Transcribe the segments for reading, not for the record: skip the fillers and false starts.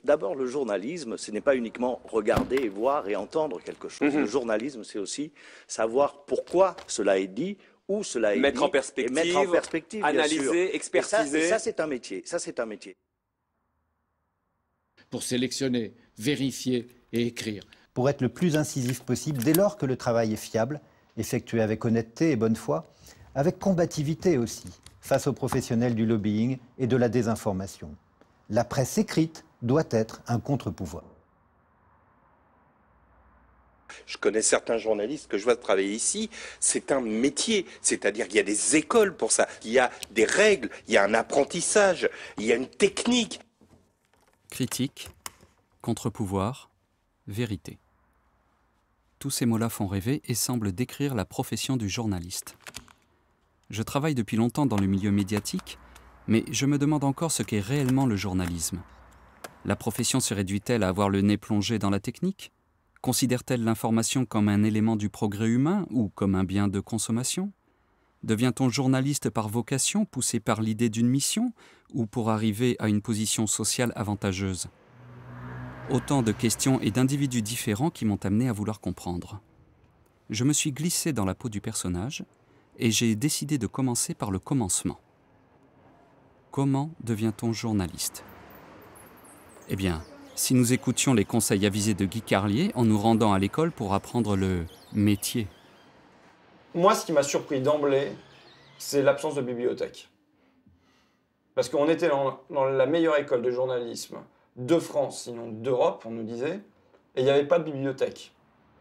D'abord, le journalisme, ce n'est pas uniquement regarder, et voir et entendre quelque chose. Le journalisme, c'est aussi savoir pourquoi cela est dit, où cela est mettre dit, en perspective, et mettre en perspective, analyser, expertiser. Et ça c'est un métier. Ça, c'est un métier. Pour sélectionner, vérifier et écrire. Pour être le plus incisif possible, dès lors que le travail est fiable, effectué avec honnêteté et bonne foi, avec combativité aussi, face aux professionnels du lobbying et de la désinformation. La presse écrite doit être un contre-pouvoir. Je connais certains journalistes que je vois travailler ici, c'est un métier, c'est-à-dire qu'il y a des écoles pour ça, il y a des règles, il y a un apprentissage, il y a une technique. Critique, contre-pouvoir, vérité. Tous ces mots-là font rêver et semblent décrire la profession du journaliste. Je travaille depuis longtemps dans le milieu médiatique, mais je me demande encore ce qu'est réellement le journalisme. La profession se réduit-elle à avoir le nez plongé dans la technique ? Considère-t-elle l'information comme un élément du progrès humain ou comme un bien de consommation ? Devient-on journaliste par vocation, poussé par l'idée d'une mission, ou pour arriver à une position sociale avantageuse ? Autant de questions et d'individus différents qui m'ont amené à vouloir comprendre. Je me suis glissé dans la peau du personnage et j'ai décidé de commencer par le commencement. Comment devient-on journaliste ? Eh bien, si nous écoutions les conseils avisés de Guy Carlier en nous rendant à l'école pour apprendre le métier. Moi, ce qui m'a surpris d'emblée, c'est l'absence de bibliothèque. Parce qu'on était dans la meilleure école de journalisme de France, sinon d'Europe, on nous disait, et il n'y avait pas de bibliothèque.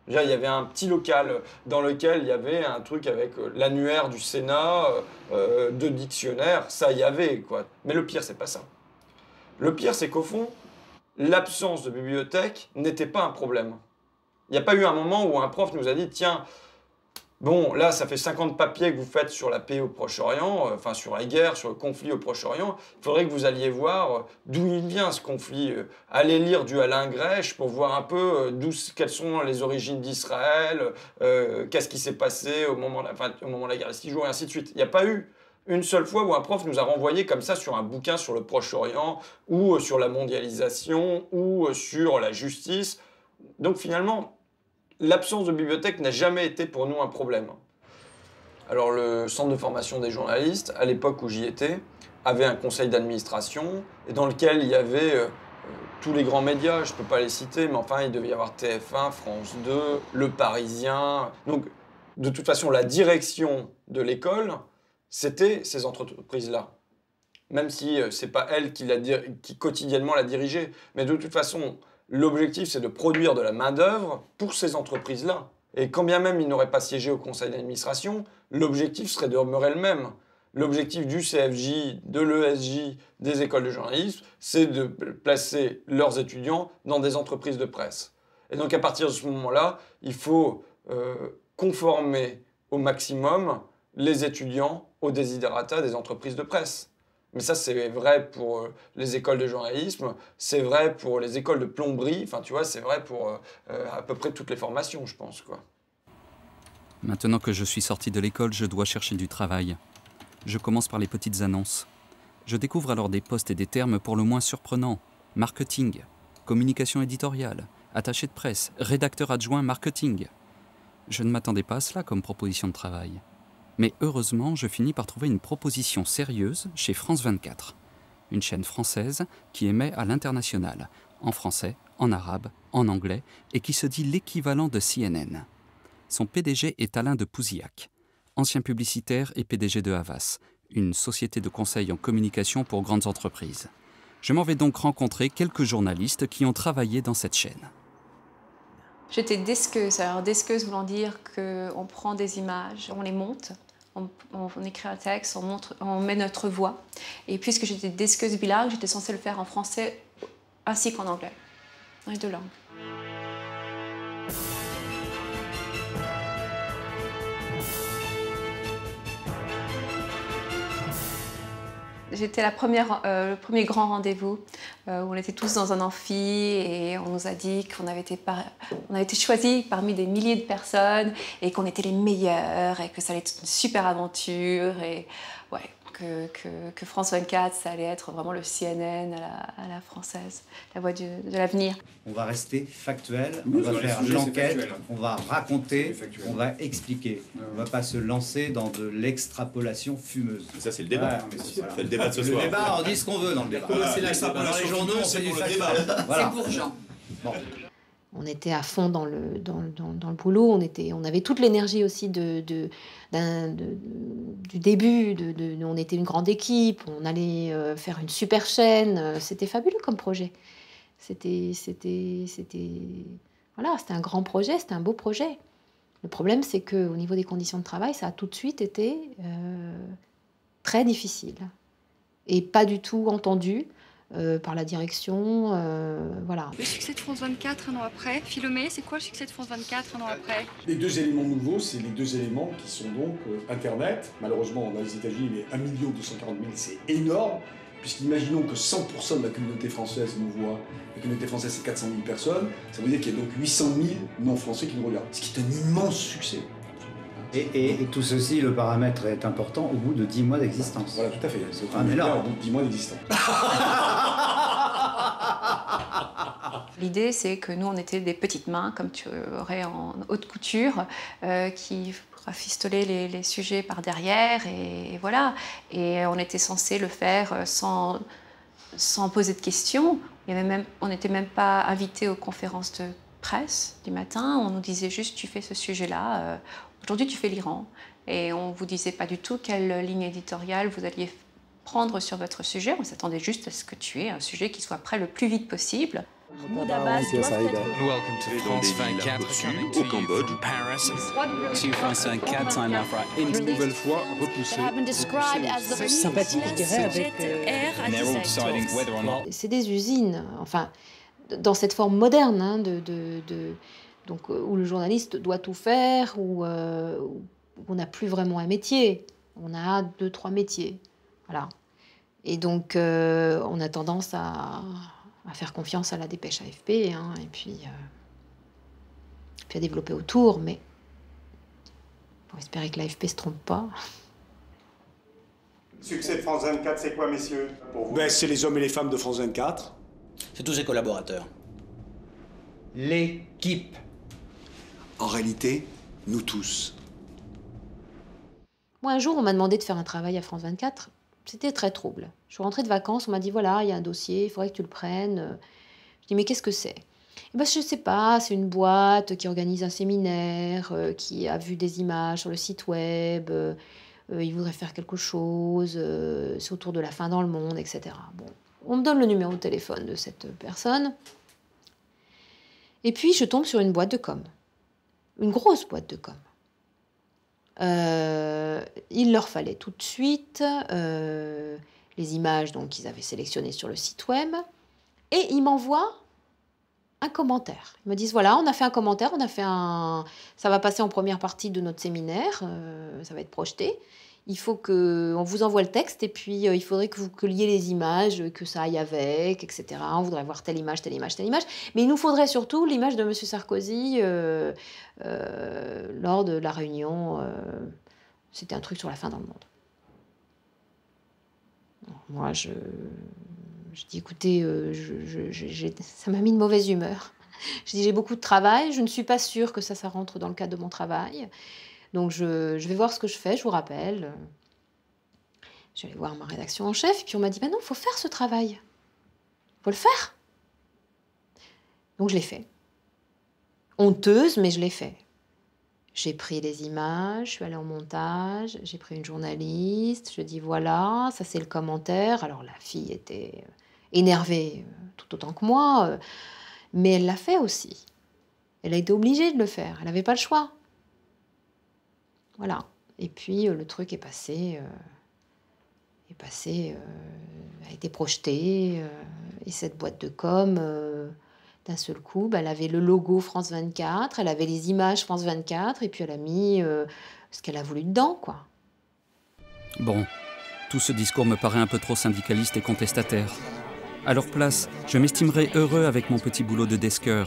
Déjà, il y avait un petit local dans lequel il y avait un truc avec l'annuaire du Sénat, deux dictionnaires, ça y avait, quoi. Mais le pire, c'est pas ça. Le pire, c'est qu'au fond, l'absence de bibliothèque n'était pas un problème. Il n'y a pas eu un moment où un prof nous a dit « Tiens, bon, là, ça fait 50 papiers que vous faites sur la paix au Proche-Orient, enfin sur la guerre, sur le conflit au Proche-Orient. Il faudrait que vous alliez voir d'où il vient ce conflit. Allez lire du Alain Grèche pour voir un peu quelles sont les origines d'Israël, qu'est-ce qui s'est passé au moment de la guerre des 6 jours, et ainsi de suite. Il n'y a pas eu une seule fois où un prof nous a renvoyé comme ça sur un bouquin sur le Proche-Orient, ou sur la mondialisation, ou sur la justice. Donc finalement, l'absence de bibliothèque n'a jamais été pour nous un problème. Alors le centre de formation des journalistes, à l'époque où j'y étais, avait un conseil d'administration et dans lequel il y avait tous les grands médias, je ne peux pas les citer, mais enfin il devait y avoir TF1, France 2, Le Parisien. Donc de toute façon, la direction de l'école, c'était ces entreprises-là. Même si ce n'est pas elle qui quotidiennement la dirigeait. Mais de toute façon, l'objectif, c'est de produire de la main-d'œuvre pour ces entreprises-là. Et quand bien même ils n'auraient pas siégé au conseil d'administration, l'objectif serait de demeurer le même. L'objectif du CFJ, de l'ESJ, des écoles de journalisme, c'est de placer leurs étudiants dans des entreprises de presse. Et donc à partir de ce moment-là, il faut conformer au maximum les étudiants aux desiderata des entreprises de presse. Mais ça, c'est vrai pour les écoles de journalisme, c'est vrai pour les écoles de plomberie, enfin, tu vois, c'est vrai pour à peu près toutes les formations, je pense, quoi. Maintenant que je suis sorti de l'école, je dois chercher du travail. Je commence par les petites annonces. Je découvre alors des postes et des termes pour le moins surprenants. Marketing, communication éditoriale, attaché de presse, rédacteur adjoint marketing. Je ne m'attendais pas à cela comme proposition de travail. Mais heureusement, je finis par trouver une proposition sérieuse chez France 24, une chaîne française qui émet à l'international, en français, en arabe, en anglais, et qui se dit l'équivalent de CNN. Son PDG est Alain de Pouzillac, ancien publicitaire et PDG de Havas, une société de conseil en communication pour grandes entreprises. Je m'en vais donc rencontrer quelques journalistes qui ont travaillé dans cette chaîne. J'étais desqueuse. Alors desqueuse voulant dire qu'on prend des images, on les monte, on écrit un texte, on met notre voix. Et puisque j'étais desqueuse bilingue, j'étais censée le faire en français ainsi qu'en anglais, dans les deux langues. J'étais le premier grand rendez-vous où on était tous dans un amphi et on nous a dit qu'on avait été choisis parmi des milliers de personnes et qu'on était les meilleurs et que ça allait être une super aventure. Et ouais, que France 24, ça allait être vraiment le CNN à la française, la voix de l'avenir. On va rester factuel, on va faire l'enquête, on va raconter, on va expliquer. On ne va pas se lancer dans de l'extrapolation fumeuse. Ça, c'est le débat. Voilà. C'est le débat de ce soir. Le débat, on dit ce qu'on veut dans le débat. C'est l'extrapolation fumeuse, c'est pour le débat. Voilà. C'est pour Jean. Bon. On était à fond dans le boulot, on avait toute l'énergie aussi du début, on était une grande équipe, on allait faire une super chaîne, c'était fabuleux comme projet. C'était un grand projet, c'était un beau projet. Le problème, c'est qu'au niveau des conditions de travail, ça a tout de suite été très difficile et pas du tout entendu. Par la direction, voilà. Le succès de France 24 un an après, Philomé, c'est quoi le succès de France 24 un an après? Les deux éléments nouveaux, c'est les deux éléments qui sont donc Internet. Malheureusement, on a les États-Unis, mais 1 240 000, c'est énorme, puisqu'imaginons que 100% de la communauté française nous voit. La communauté française, c'est 400 000 personnes. Ça veut dire qu'il y a donc 800 000 non-français qui nous regardent, ce qui est un immense succès. Et tout ceci, le paramètre est important au bout de 10 mois d'existence. Voilà, tout à fait. C'est on est là. Au bout de 10 mois d'existence. L'idée, c'est que nous, on était des petites mains, comme tu aurais en haute couture, qui rafistolaient les sujets par derrière, et voilà. Et on était censé le faire sans poser de questions. On n'était même pas invités aux conférences de presse du matin. On nous disait juste, tu fais ce sujet-là. Aujourd'hui, tu fais l'Iran. Et on ne vous disait pas du tout quelle ligne éditoriale vous alliez prendre sur votre sujet. On s'attendait juste à ce que tu aies un sujet qui soit prêt le plus vite possible. Welcome to France 24, au Cambodge. Paris, to France 24, time now for Une nouvelle fois repoussé. sympathique, je dirais, avec and they're all deciding whether or not. C'est des usines, enfin, dans cette forme moderne, hein, donc, où le journaliste doit tout faire, où on n'a plus vraiment un métier. On a 2-3 métiers. Voilà. Et donc, on a tendance à faire confiance à la dépêche AFP, hein, et puis à développer autour, mais pour espérer que l'AFP ne se trompe pas. Le succès de France 24, c'est quoi, messieurs, pour vous? C'est les hommes et les femmes de France 24. C'est tous ses collaborateurs. L'équipe. En réalité, nous tous. Moi, un jour, on m'a demandé de faire un travail à France 24. C'était très trouble. Je suis rentrée de vacances, on m'a dit, voilà, il y a un dossier, il faudrait que tu le prennes. Je dis, mais qu'est-ce que c'est? Je ne sais pas, c'est une boîte qui organise un séminaire, qui a vu des images sur le site web, il voudrait faire quelque chose, c'est autour de la fin dans le monde, etc. Bon, on me donne le numéro de téléphone de cette personne. Et puis, je tombe sur une boîte de com. Une grosse boîte de com. Il leur fallait tout de suite les images qu'ils avaient sélectionnées sur le site web, et ils m'envoient un commentaire. Ils me disent, voilà, on a fait un commentaire, ça va passer en première partie de notre séminaire, ça va être projeté. Il faut qu'on vous envoie le texte, et puis il faudrait que vous colliez les images, que ça aille avec, etc. On voudrait voir telle image, telle image, telle image. Mais il nous faudrait surtout l'image de M. Sarkozy lors de la réunion. C'était un truc sur la fin dans le monde. Alors, moi, je dis, écoutez, ça m'a mis une mauvaise humeur. Je dis, j'ai beaucoup de travail, je ne suis pas sûre que ça rentre dans le cadre de mon travail. Donc, je vais voir ce que je fais, je vous rappelle. J'allais voir ma rédaction en chef, et puis on m'a dit, non, il faut faire ce travail. Il faut le faire. Donc, je l'ai fait. Honteuse, mais je l'ai fait. J'ai pris les images, je suis allée en montage, j'ai pris une journaliste, je dis, voilà, ça c'est le commentaire. Alors, la fille était énervée tout autant que moi, mais elle l'a fait aussi. Elle a été obligée de le faire, elle n'avait pas le choix. Voilà. Et puis, le truc est passé, a été projeté, et cette boîte de com, d'un seul coup, elle avait le logo France 24, elle avait les images France 24, et puis elle a mis ce qu'elle a voulu dedans, quoi. Bon, tout ce discours me paraît un peu trop syndicaliste et contestataire. À leur place, je m'estimerais heureux avec mon petit boulot de desker.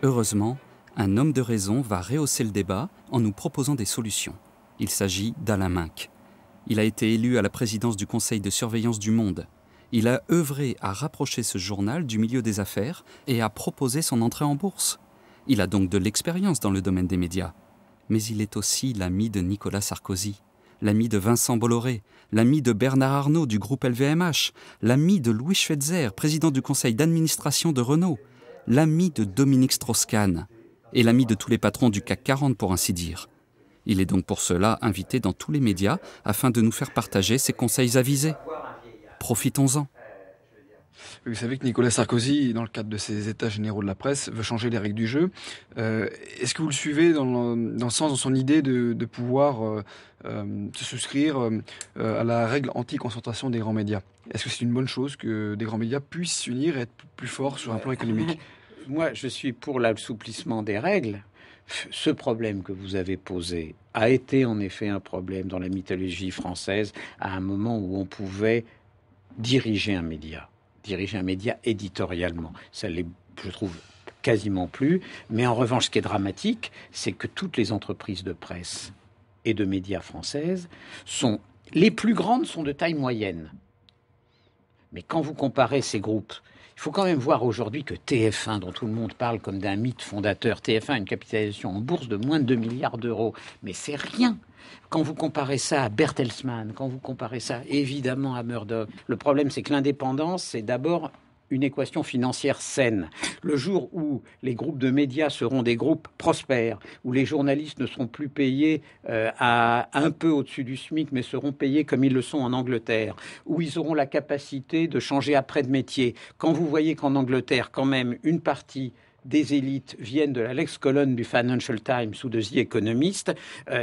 Heureusement, un homme de raison va rehausser le débat en nous proposant des solutions. Il s'agit d'Alain Minc. Il a été élu à la présidence du conseil de surveillance du Monde. Il a œuvré à rapprocher ce journal du milieu des affaires et à proposer son entrée en bourse. Il a donc de l'expérience dans le domaine des médias. Mais il est aussi l'ami de Nicolas Sarkozy, l'ami de Vincent Bolloré, l'ami de Bernard Arnault du groupe LVMH, l'ami de Louis Schweitzer, président du conseil d'administration de Renault, l'ami de Dominique Strauss-Kahn et l'ami de tous les patrons du CAC 40 pour ainsi dire. Il est donc pour cela invité dans tous les médias afin de nous faire partager ses conseils avisés. Profitons-en. Vous savez que Nicolas Sarkozy, dans le cadre de ses états généraux de la presse, veut changer les règles du jeu. Est-ce que vous le suivez dans le sens de son idée de pouvoir se souscrire à la règle anti-concentration des grands médias? Est-ce que c'est une bonne chose que des grands médias puissent s'unir et être plus forts sur un plan économique? Moi, je suis pour l'assouplissement des règles. Ce problème que vous avez posé a été en effet un problème dans la mythologie française à un moment où on pouvait diriger un média éditorialement. Ça l'est, je trouve, quasiment plus. Mais en revanche, ce qui est dramatique, c'est que toutes les entreprises de presse et de médias françaises les plus grandes sont de taille moyenne. Mais quand vous comparez ces groupes, il faut quand même voir aujourd'hui que TF1, dont tout le monde parle comme d'un mythe fondateur, TF1 a une capitalisation en bourse de moins de 2 milliards d'euros. Mais c'est rien. Quand vous comparez ça à Bertelsmann, quand vous comparez ça évidemment à Murdoch, le problème c'est que l'indépendance, c'est d'abord une équation financière saine. Le jour où les groupes de médias seront des groupes prospères, où les journalistes ne seront plus payés à un peu au-dessus du SMIC, mais seront payés comme ils le sont en Angleterre, où ils auront la capacité de changer après de métier. Quand vous voyez qu'en Angleterre, quand même, une partie des élites viennent de la lex-colonne du Financial Times ou de The Economist,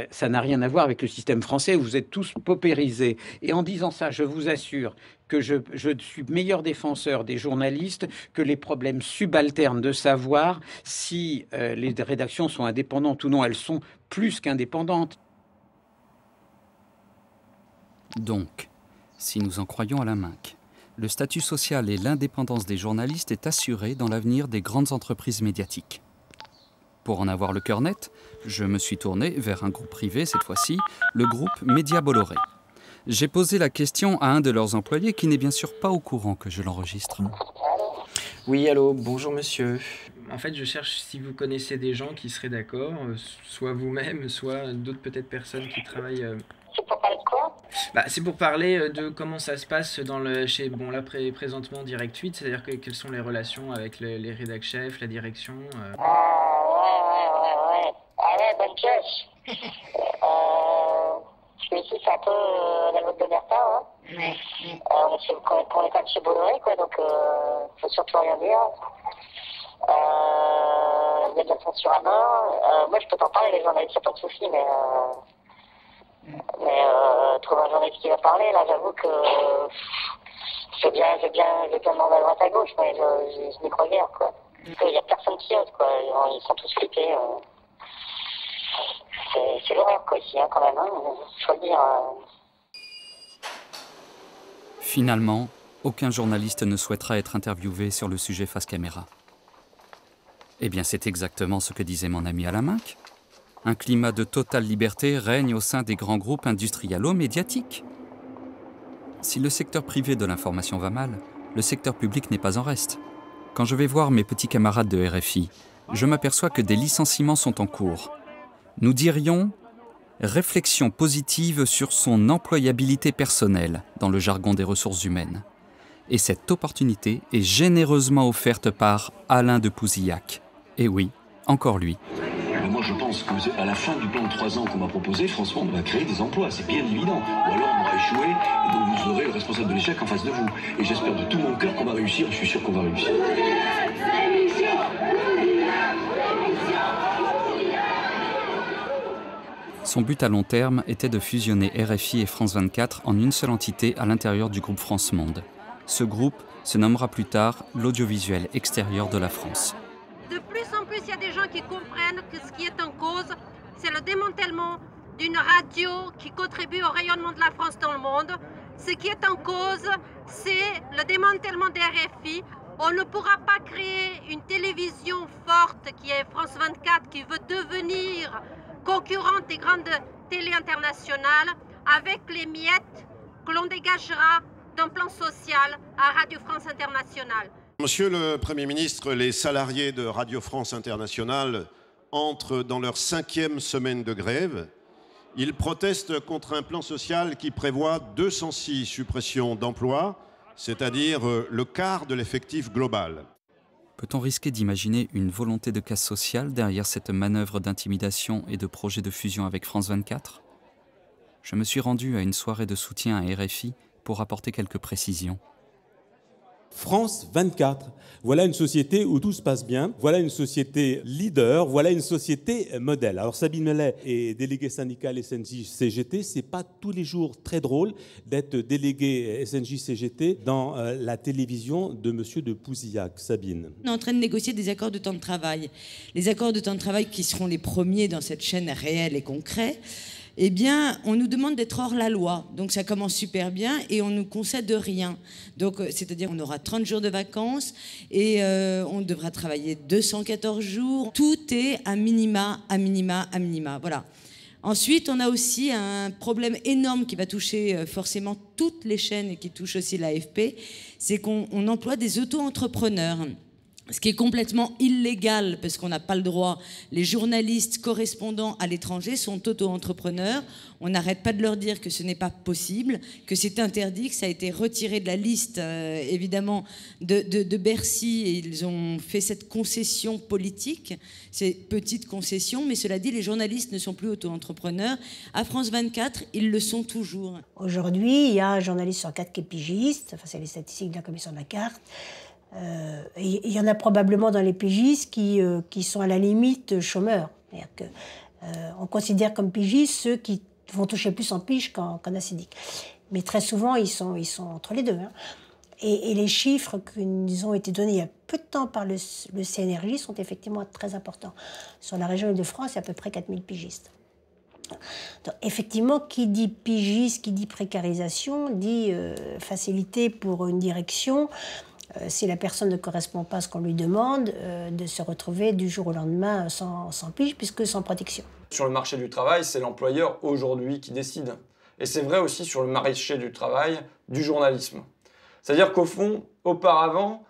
ça n'a rien à voir avec le système français où vous êtes tous paupérisés. Et en disant ça, je vous assure que je suis meilleur défenseur des journalistes que les problèmes subalternes de savoir si les rédactions sont indépendantes ou non. Elles sont plus qu'indépendantes. Donc, si nous en croyons à la Minc, le statut social et l'indépendance des journalistes est assuré dans l'avenir des grandes entreprises médiatiques. Pour en avoir le cœur net, je me suis tourné vers un groupe privé, cette fois-ci, le groupe Média Bolloré. J'ai posé la question à un de leurs employés qui n'est bien sûr pas au courant que je l'enregistre. Oui, allô, bonjour monsieur. En fait, je cherche si vous connaissez des gens qui seraient d'accord, soit vous-même, soit d'autres peut-être personnes qui travaillent... C'est pour parler de quoi ? C'est pour parler de comment ça se passe présentement Direct 8, c'est-à-dire quelles sont les relations avec les rédac chefs, la direction. Ouais. Ah ouais, bonne pioche. Je me dis c'est un peu la mode de Bertin, hein. Ouais. On est quand même chez Bolloré, quoi, donc faut surtout rien dire. Il y a de la censure à mort. Moi je peux t'en parler, les journalistes, c'est pas de soucis, mais trouver un journaliste qui va parler, là, j'avoue que j'ai bien demandé à droite à gauche, mais je n'y crois guère, quoi. Il n'y a personne qui ose, quoi. Ils sont tous flippés. C'est l'horreur, quoi, ici, hein, quand même, hein. Faut le dire. Finalement, aucun journaliste ne souhaitera être interviewé sur le sujet face caméra. Eh bien, c'est exactement ce que disait mon ami à la Minc. Un climat de totale liberté règne au sein des grands groupes industrialo-médiatiques. Si le secteur privé de l'information va mal, le secteur public n'est pas en reste. Quand je vais voir mes petits camarades de RFI, je m'aperçois que des licenciements sont en cours. Nous dirions réflexion positive sur son employabilité personnelle dans le jargon des ressources humaines. Et cette opportunité est généreusement offerte par Alain de Pouzillac. Et oui, encore lui. Moi, je pense qu'à la fin du plan de 3 ans qu'on m'a proposé, François, on va créer des emplois, c'est bien évident. Ou alors on aura échoué, et donc vous aurez le responsable de l'échec en face de vous. Et j'espère de tout mon cœur qu'on va réussir, je suis sûr qu'on va réussir. Son but à long terme était de fusionner RFI et France 24 en une seule entité à l'intérieur du groupe France Monde. Ce groupe se nommera plus tard l'audiovisuel extérieur de la France. De plus en plus, il y a des gens qui comprennent que ce qui est en cause, c'est le démantèlement d'une radio qui contribue au rayonnement de la France dans le monde. Ce qui est en cause, c'est le démantèlement des RFI. On ne pourra pas créer une télévision forte qui est France 24, qui veut devenir concurrente des grandes télés internationales, avec les miettes que l'on dégagera d'un plan social à Radio France Internationale. Monsieur le Premier ministre, les salariés de Radio France Internationale entrent dans leur 5e semaine de grève. Ils protestent contre un plan social qui prévoit 206 suppressions d'emplois, c'est-à-dire le quart de l'effectif global. Peut-on risquer d'imaginer une volonté de casse sociale derrière cette manœuvre d'intimidation et de projet de fusion avec France 24 ? Je me suis rendu à une soirée de soutien à RFI pour apporter quelques précisions. France 24, voilà une société où tout se passe bien, voilà une société leader, voilà une société modèle. Alors Sabine Melet est déléguée syndicale SNJ-CGT, c'est pas tous les jours très drôle d'être délégué SNJ-CGT dans la télévision de Monsieur de Pouzillac. Sabine. On est en train de négocier des accords de temps de travail. Les accords de temps de travail qui seront les premiers dans cette chaîne réelle et concret. Eh bien, on nous demande d'être hors la loi. Donc ça commence super bien et on ne nous concède rien. Donc, c'est-à-dire on aura 30 jours de vacances et on devra travailler 214 jours. Tout est à minima, à minima, à minima. Voilà. Ensuite, on a aussi un problème énorme qui va toucher forcément toutes les chaînes et qui touche aussi l'AFP, c'est qu'on emploie des auto-entrepreneurs. Ce qui est complètement illégal parce qu'on n'a pas le droit. Les journalistes correspondants à l'étranger sont auto-entrepreneurs. On n'arrête pas de leur dire que ce n'est pas possible, que c'est interdit, que ça a été retiré de la liste, évidemment, de Bercy. Et ils ont fait cette concession politique, ces petites concessions. Mais cela dit, les journalistes ne sont plus auto-entrepreneurs. À France 24, ils le sont toujours. Aujourd'hui, il y a un journaliste sur 4 qui est pigiste. Enfin, c'est les statistiques de la Commission de la Carte. Il y en a probablement dans les pigistes qui sont à la limite chômeurs. On considère comme pigistes ceux qui vont toucher plus en pige qu'en ascidique. Mais très souvent, ils sont entre les deux. Hein. Et les chiffres qui nous ont été donnés il y a peu de temps par le CNRJ sont effectivement très importants. Sur la région Île-de-France, il y a à peu près 4000 pigistes. Donc, effectivement, qui dit pigiste, qui dit précarisation, dit facilité pour une direction. Si la personne ne correspond pas à ce qu'on lui demande, de se retrouver du jour au lendemain sans pige, puisque sans protection. Sur le marché du travail, c'est l'employeur aujourd'hui qui décide. Et c'est vrai aussi sur le marché du travail du journalisme. C'est-à-dire qu'au fond, auparavant,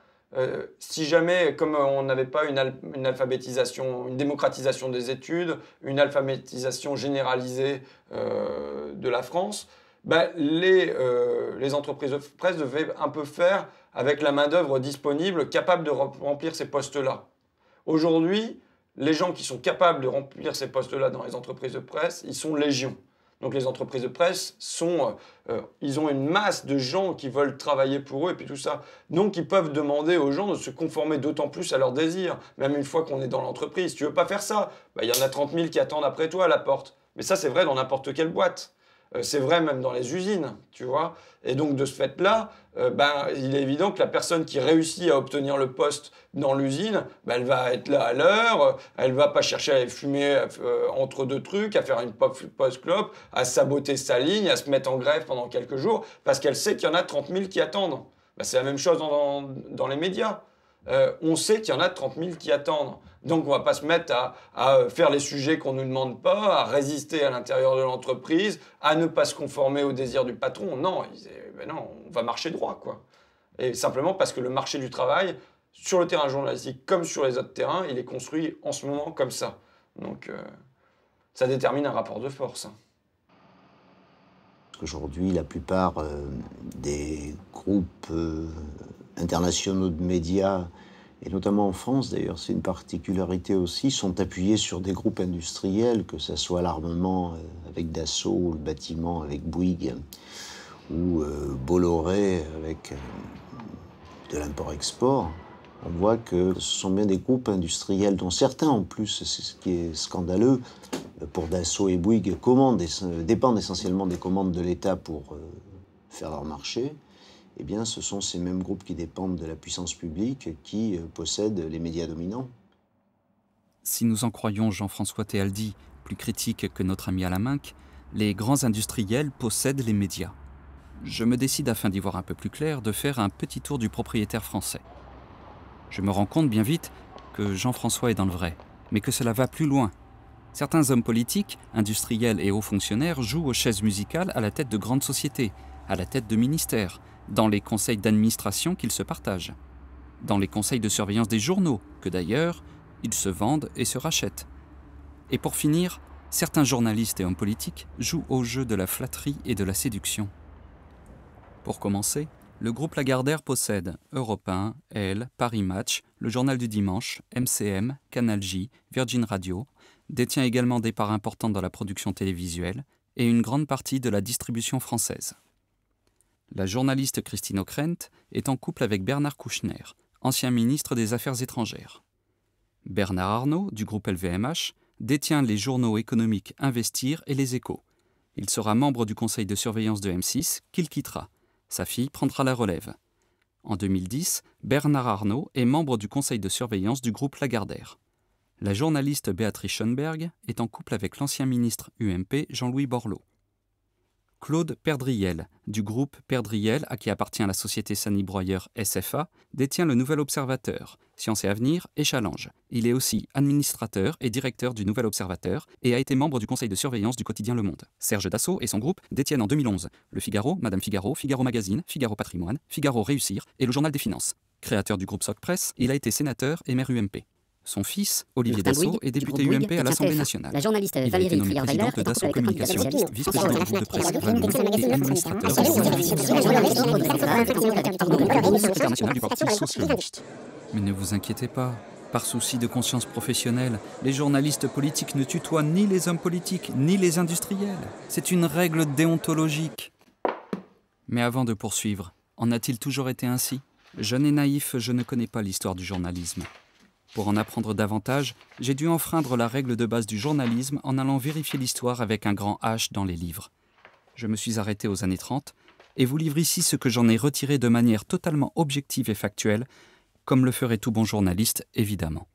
si jamais, comme on n'avait pas une alphabétisation, une démocratisation des études, une alphabétisation généralisée de la France, ben, les entreprises de presse devaient un peu faire avec la main-d'œuvre disponible, capable de remplir ces postes-là. Aujourd'hui, les gens qui sont capables de remplir ces postes-là dans les entreprises de presse, ils sont légion. Donc les entreprises de presse ils ont une masse de gens qui veulent travailler pour eux et puis tout ça. Donc ils peuvent demander aux gens de se conformer d'autant plus à leurs désirs, même une fois qu'on est dans l'entreprise. Si tu veux pas faire ça, ben, y en a 30 000 qui attendent après toi à la porte. Mais ça, c'est vrai dans n'importe quelle boîte. C'est vrai même dans les usines, tu vois. Et donc de ce fait-là, il est évident que la personne qui réussit à obtenir le poste dans l'usine, elle va être là à l'heure, elle va pas chercher à fumer entre deux trucs, à faire une post-clope, à saboter sa ligne, à se mettre en grève pendant quelques jours, parce qu'elle sait qu'il y en a 30 000 qui attendent. C'est la même chose dans les médias. On sait qu'il y en a 30 000 qui attendent. Donc on ne va pas se mettre à faire les sujets qu'on ne nous demande pas, à résister à l'intérieur de l'entreprise, à ne pas se conformer aux désirs du patron. Non, non, on va marcher droit, quoi. Et simplement parce que le marché du travail, sur le terrain journalistique comme sur les autres terrains, il est construit en ce moment comme ça. Donc ça détermine un rapport de force. Aujourd'hui, la plupart des groupes internationaux de médias, et notamment en France d'ailleurs, c'est une particularité aussi, sont appuyés sur des groupes industriels, que ce soit l'armement avec Dassault, ou le bâtiment avec Bouygues, ou Bolloré avec de l'import-export. On voit que ce sont bien des groupes industriels, dont certains en plus, c'est ce qui est scandaleux, pour Dassault et Bouygues, dépendent essentiellement des commandes de l'État pour faire leur marché. Eh bien, ce sont ces mêmes groupes qui dépendent de la puissance publique qui possèdent les médias dominants. Si nous en croyons Jean-François Théaldi, plus critique que notre ami Alaminck, les grands industriels possèdent les médias. Je me décide, afin d'y voir un peu plus clair, de faire un petit tour du propriétaire français. Je me rends compte bien vite que Jean-François est dans le vrai, mais que cela va plus loin. Certains hommes politiques, industriels et hauts fonctionnaires jouent aux chaises musicales à la tête de grandes sociétés, à la tête de ministères, dans les conseils d'administration qu'ils se partagent, dans les conseils de surveillance des journaux, que d'ailleurs, ils se vendent et se rachètent. Et pour finir, certains journalistes et hommes politiques jouent au jeu de la flatterie et de la séduction. Pour commencer, le groupe Lagardère possède Europe 1, Elle, Paris Match, le Journal du Dimanche, MCM, Canal J, Virgin Radio, détient également des parts importantes dans la production télévisuelle et une grande partie de la distribution française. La journaliste Christine Ockrent est en couple avec Bernard Kouchner, ancien ministre des Affaires étrangères. Bernard Arnault, du groupe LVMH, détient les journaux économiques Investir et Les Échos. Il sera membre du conseil de surveillance de M6, qu'il quittera. Sa fille prendra la relève. En 2010, Bernard Arnault est membre du conseil de surveillance du groupe Lagardère. La journaliste Béatrice Schoenberg est en couple avec l'ancien ministre UMP Jean-Louis Borloo. Claude Perdriel, du groupe Perdriel, à qui appartient la société Sany Breuer SFA, détient le Nouvel Observateur, Science et Avenir et Challenge. Il est aussi administrateur et directeur du Nouvel Observateur et a été membre du conseil de surveillance du quotidien Le Monde. Serge Dassault et son groupe détiennent en 2011 Le Figaro, Madame Figaro, Figaro Magazine, Figaro Patrimoine, Figaro Réussir et le Journal des Finances. Créateur du groupe Soc Press, il a été sénateur et maire UMP. Son fils, Olivier Dassault, est député UMP à l'Assemblée nationale. La journaliste il a été Valérie nommé président de Dassault Communication, vice-président du groupe de presse Valmont et administrateur international du Parti socialiste. Mais ne vous inquiétez pas, par souci de conscience professionnelle, les journalistes politiques ne tutoient ni les hommes politiques, ni les industriels. C'est une règle déontologique. Mais avant de poursuivre, en a-t-il toujours été ainsi ? Jeune et naïf, je ne connais pas l'histoire du journalisme. Pour en apprendre davantage, j'ai dû enfreindre la règle de base du journalisme en allant vérifier l'histoire avec un grand H dans les livres. Je me suis arrêté aux années 30 et vous livre ici ce que j'en ai retiré de manière totalement objective et factuelle, comme le ferait tout bon journaliste, évidemment.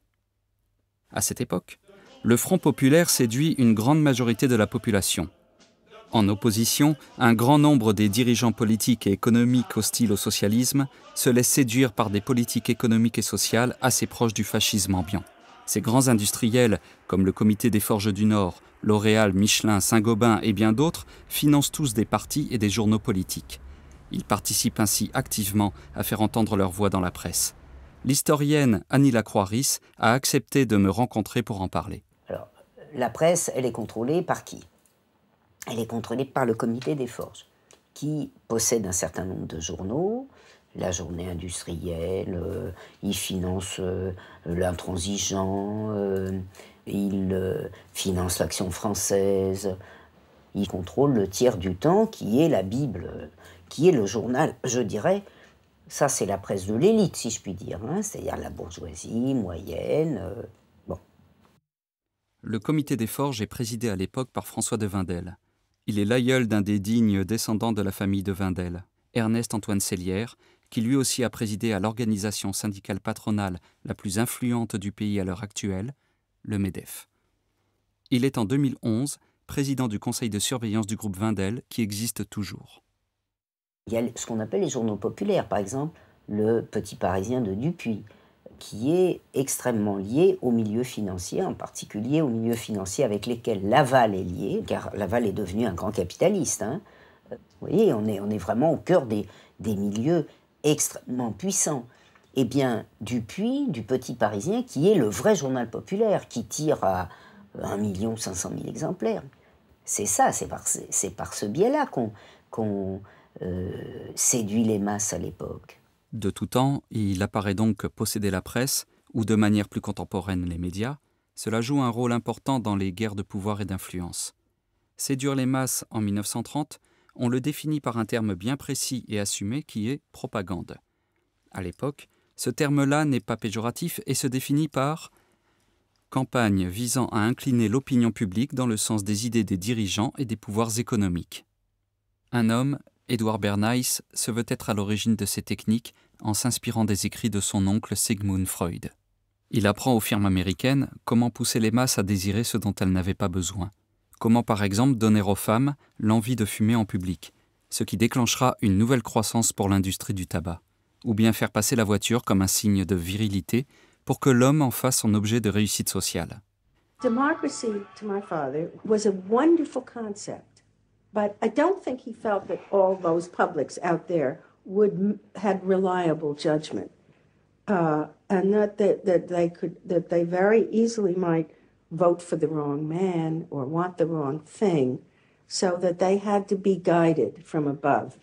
À cette époque, le Front populaire séduit une grande majorité de la population. En opposition, un grand nombre des dirigeants politiques et économiques hostiles au socialisme se laissent séduire par des politiques économiques et sociales assez proches du fascisme ambiant. Ces grands industriels, comme le Comité des Forges du Nord, L'Oréal, Michelin, Saint-Gobain et bien d'autres, financent tous des partis et des journaux politiques. Ils participent ainsi activement à faire entendre leur voix dans la presse. L'historienne Annie Lacroix-Ris a accepté de me rencontrer pour en parler. Alors, la presse, elle est contrôlée par qui ? Elle est contrôlée par le Comité des Forges, qui possède un certain nombre de journaux. La Journée industrielle, il finance l'Intransigeant, il finance l'Action française. Il contrôle le tiers du temps, qui est la Bible, qui est le journal, je dirais. Ça, c'est la presse de l'élite, si je puis dire, hein, c'est-à-dire la bourgeoisie moyenne. Bon. Le Comité des Forges est présidé à l'époque par François de Wendel. Il est l'aïeul d'un des dignes descendants de la famille de Wendel, Ernest-Antoine Sellière, qui lui aussi a présidé à l'organisation syndicale patronale la plus influente du pays à l'heure actuelle, le MEDEF. Il est en 2011 président du conseil de surveillance du groupe Wendel, qui existe toujours. Il y a ce qu'on appelle les journaux populaires, par exemple le Petit Parisien de Dupuis, qui est extrêmement lié au milieu financier, en particulier au milieu financier avec lesquels Laval est lié, car Laval est devenu un grand capitaliste. Hein. Vous voyez, on est vraiment au cœur des milieux extrêmement puissants. Eh bien, Dupuis, du Petit Parisien, qui est le vrai journal populaire, qui tire à 1 500 000 exemplaires. C'est ça, c'est par ce biais-là qu'on séduit les masses à l'époque. De tout temps, il apparaît donc que posséder la presse, ou de manière plus contemporaine les médias, cela joue un rôle important dans les guerres de pouvoir et d'influence. Séduire les masses en 1930, on le définit par un terme bien précis et assumé qui est propagande. À l'époque, ce terme-là n'est pas péjoratif et se définit par campagne visant à incliner l'opinion publique dans le sens des idées des dirigeants et des pouvoirs économiques. Un homme, Édouard Bernays, se veut être à l'origine de ces techniques en s'inspirant des écrits de son oncle Sigmund Freud. Il apprend aux firmes américaines comment pousser les masses à désirer ce dont elles n'avaient pas besoin. Comment par exemple donner aux femmes l'envie de fumer en public, ce qui déclenchera une nouvelle croissance pour l'industrie du tabac. Ou bien faire passer la voiture comme un signe de virilité pour que l'homme en fasse son objet de réussite sociale. Democracy, to my father, was a wonderful concept, but I don't think he felt that all those publics out there had reliable judgment, and that they very easily might vote for the wrong man or want the wrong thing, so that they had to be guided from above.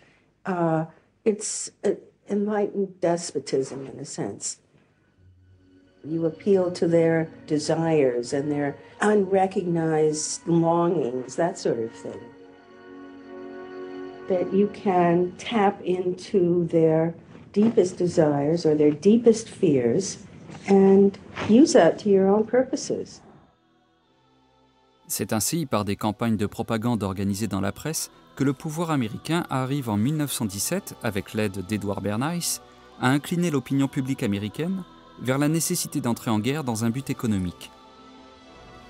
It's enlightened despotism in a sense. You appeal to their desires and their unrecognized longings, that sort of thing. That you can tap into their deepest desires or their deepest fears and use that to your own purposes. C'est ainsi, par des campagnes de propagande organisées dans la presse, que le pouvoir américain arrive en 1917, avec l'aide d'Edward Bernays, à incliner l'opinion publique américaine vers la nécessité d'entrer en guerre dans un but économique.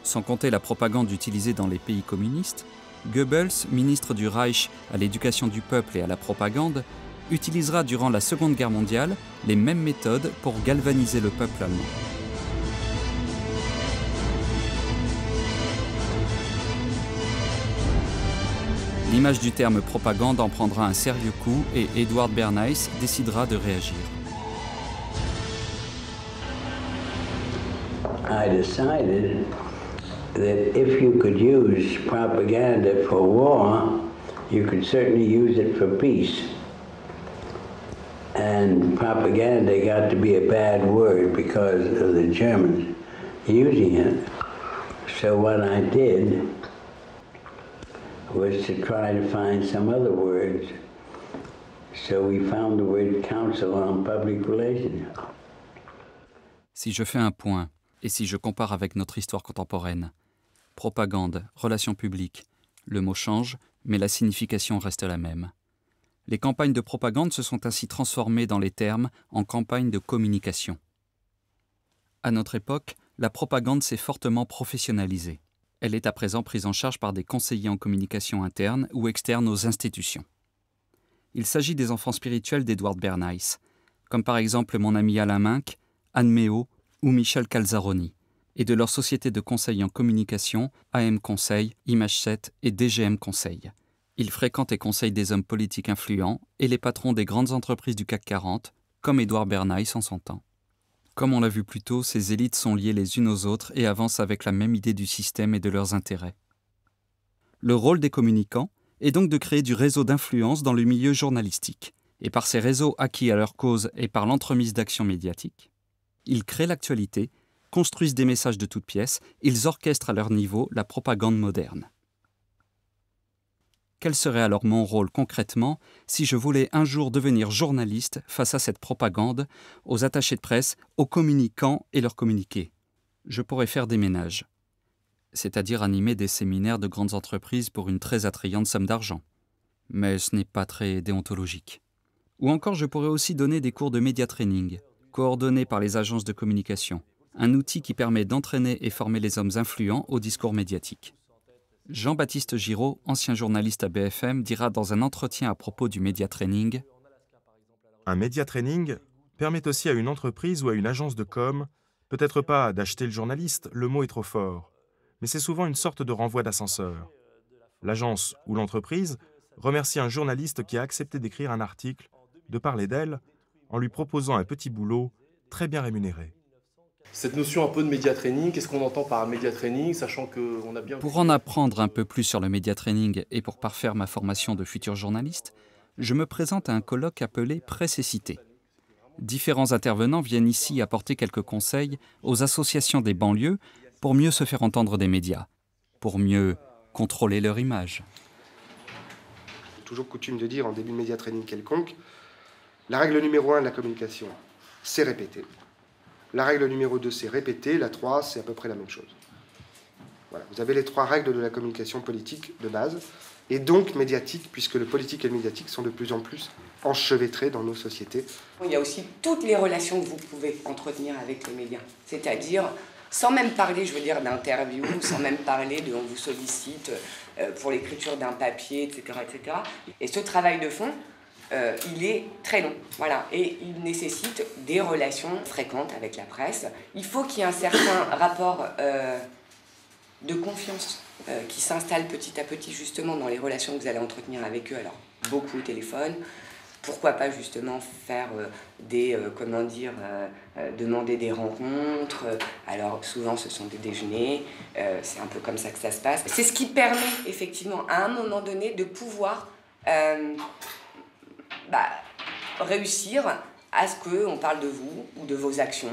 Sans compter la propagande utilisée dans les pays communistes, Goebbels, ministre du Reich à l'éducation du peuple et à la propagande, utilisera durant la Seconde Guerre mondiale les mêmes méthodes pour galvaniser le peuple allemand. L'image du terme propagande en prendra un sérieux coup et Edward Bernays décidera de réagir. I decided that if you could use propaganda for war, you could certainly use it for peace. And propaganda got to be a bad word because of the Germans using it. So what I did was to try to find some other words. So we found the word council on public relations. Si je fais un point, et si je compare avec notre histoire contemporaine, propagande, relations publiques, le mot change, mais la signification reste la même. Les campagnes de propagande se sont ainsi transformées dans les termes en campagnes de communication. À notre époque, la propagande s'est fortement professionnalisée. Elle est à présent prise en charge par des conseillers en communication interne ou externe aux institutions. Il s'agit des enfants spirituels d'Edward Bernays, comme par exemple mon ami Alain Minck, Anne Méot ou Michel Calzaroni, et de leurs sociétés de conseil en communication, AM Conseil, Image 7 et DGM Conseil. Ils fréquentent et conseillent des hommes politiques influents et les patrons des grandes entreprises du CAC 40, comme Edward Bernays en son temps. Comme on l'a vu plus tôt, ces élites sont liées les unes aux autres et avancent avec la même idée du système et de leurs intérêts. Le rôle des communicants est donc de créer du réseau d'influence dans le milieu journalistique. Et par ces réseaux acquis à leur cause et par l'entremise d'actions médiatiques, ils créent l'actualité, construisent des messages de toutes pièces, ils orchestrent à leur niveau la propagande moderne. Quel serait alors mon rôle concrètement si je voulais un jour devenir journaliste face à cette propagande, aux attachés de presse, aux communicants et leurs communiqués? Je pourrais faire des ménages, c'est-à-dire animer des séminaires de grandes entreprises pour une très attrayante somme d'argent. Mais ce n'est pas très déontologique. Ou encore je pourrais aussi donner des cours de média training, coordonnés par les agences de communication, un outil qui permet d'entraîner et former les hommes influents au discours médiatique. Jean-Baptiste Giraud, ancien journaliste à BFM, dira dans un entretien à propos du média training: un média training permet aussi à une entreprise ou à une agence de com, peut-être pas d'acheter le journaliste, le mot est trop fort, mais c'est souvent une sorte de renvoi d'ascenseur. L'agence ou l'entreprise remercie un journaliste qui a accepté d'écrire un article, de parler d'elle, en lui proposant un petit boulot très bien rémunéré. Cette notion un peu de média training, qu'est-ce qu'on entend par média training, sachant qu'on a bien... Pour en apprendre un peu plus sur le média training et pour parfaire ma formation de futur journaliste, je me présente à un colloque appelé Presse et Cité. Différents intervenants viennent ici apporter quelques conseils aux associations des banlieues pour mieux se faire entendre des médias, pour mieux contrôler leur image. Toujours coutume de dire en début de média training quelconque, la règle numéro 1 de la communication, c'est répéter. La règle numéro 2, c'est répéter. La 3, c'est à peu près la même chose. Voilà. Vous avez les 3 règles de la communication politique de base, et donc médiatique, puisque le politique et le médiatique sont de plus en plus enchevêtrés dans nos sociétés. Il y a aussi toutes les relations que vous pouvez entretenir avec les médias. C'est-à-dire, sans même parler, je veux dire, d'interviews, sans même parler de on vous sollicite pour l'écriture d'un papier, etc., etc. Et ce travail de fond, il est très long, voilà, et il nécessite des relations fréquentes avec la presse. Il faut qu'il y ait un certain rapport de confiance qui s'installe petit à petit justement dans les relations que vous allez entretenir avec eux. Alors, beaucoup au téléphone. Pourquoi pas justement faire demander des rencontres. Alors souvent ce sont des déjeuners, c'est un peu comme ça que ça se passe. C'est ce qui permet effectivement à un moment donné de pouvoir réussir à ce qu'on parle de vous ou de vos actions.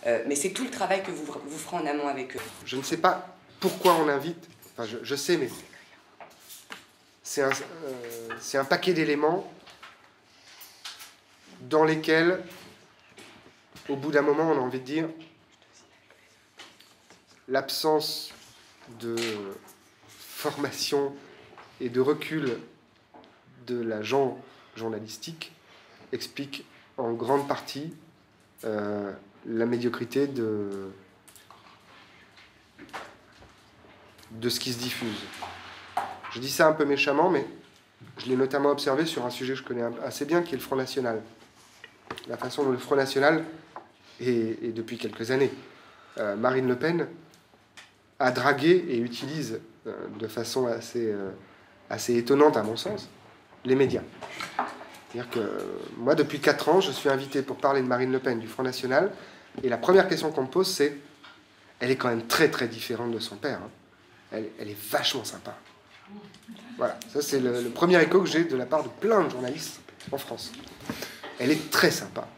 Mais c'est tout le travail que vous ferez en amont avec eux. Je ne sais pas pourquoi on invite, enfin je sais, mais c'est un paquet d'éléments dans lesquels, au bout d'un moment, on a envie de dire l'absence de formation et de recul de l'agent journalistique explique en grande partie la médiocrité de ce qui se diffuse. Je dis ça un peu méchamment, mais je l'ai notamment observé sur un sujet que je connais assez bien, qui est le Front National. La façon dont le Front National, et depuis quelques années, Marine Le Pen a dragué et utilise de façon assez étonnante, à mon sens, les médias. C'est-à-dire que moi, depuis 4 ans, je suis invité pour parler de Marine Le Pen, du Front National, et la première question qu'on me pose, c'est elle est quand même très très différente de son père. Hein. Elle est vachement sympa. Voilà, ça c'est le premier écho que j'ai de la part de plein de journalistes en France. Elle est très sympa.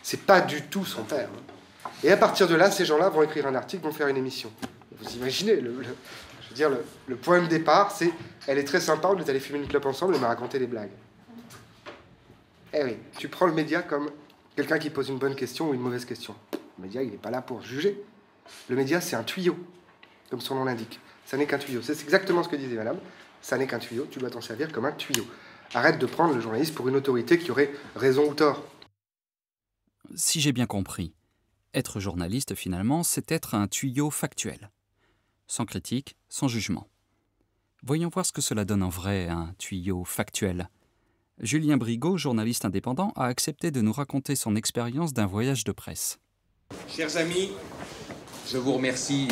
C'est pas du tout son père. Hein. Et à partir de là, ces gens-là vont écrire un article, vont faire une émission. Vous imaginez, je veux dire, le point de départ, c'est elle est très sympa, on est allé fumer une clope ensemble, elle m'a raconté des blagues. Eh oui, tu prends le média comme quelqu'un qui pose une bonne question ou une mauvaise question. Le média, il n'est pas là pour juger. Le média, c'est un tuyau, comme son nom l'indique. Ça n'est qu'un tuyau. C'est exactement ce que disait madame. Ça n'est qu'un tuyau, tu dois t'en servir comme un tuyau. Arrête de prendre le journaliste pour une autorité qui aurait raison ou tort. Si j'ai bien compris, être journaliste, finalement, c'est être un tuyau factuel. Sans critique, sans jugement. Voyons voir ce que cela donne en vrai, un tuyau factuel. Julien Brigaut, journaliste indépendant, a accepté de nous raconter son expérience d'un voyage de presse. Chers amis, je vous remercie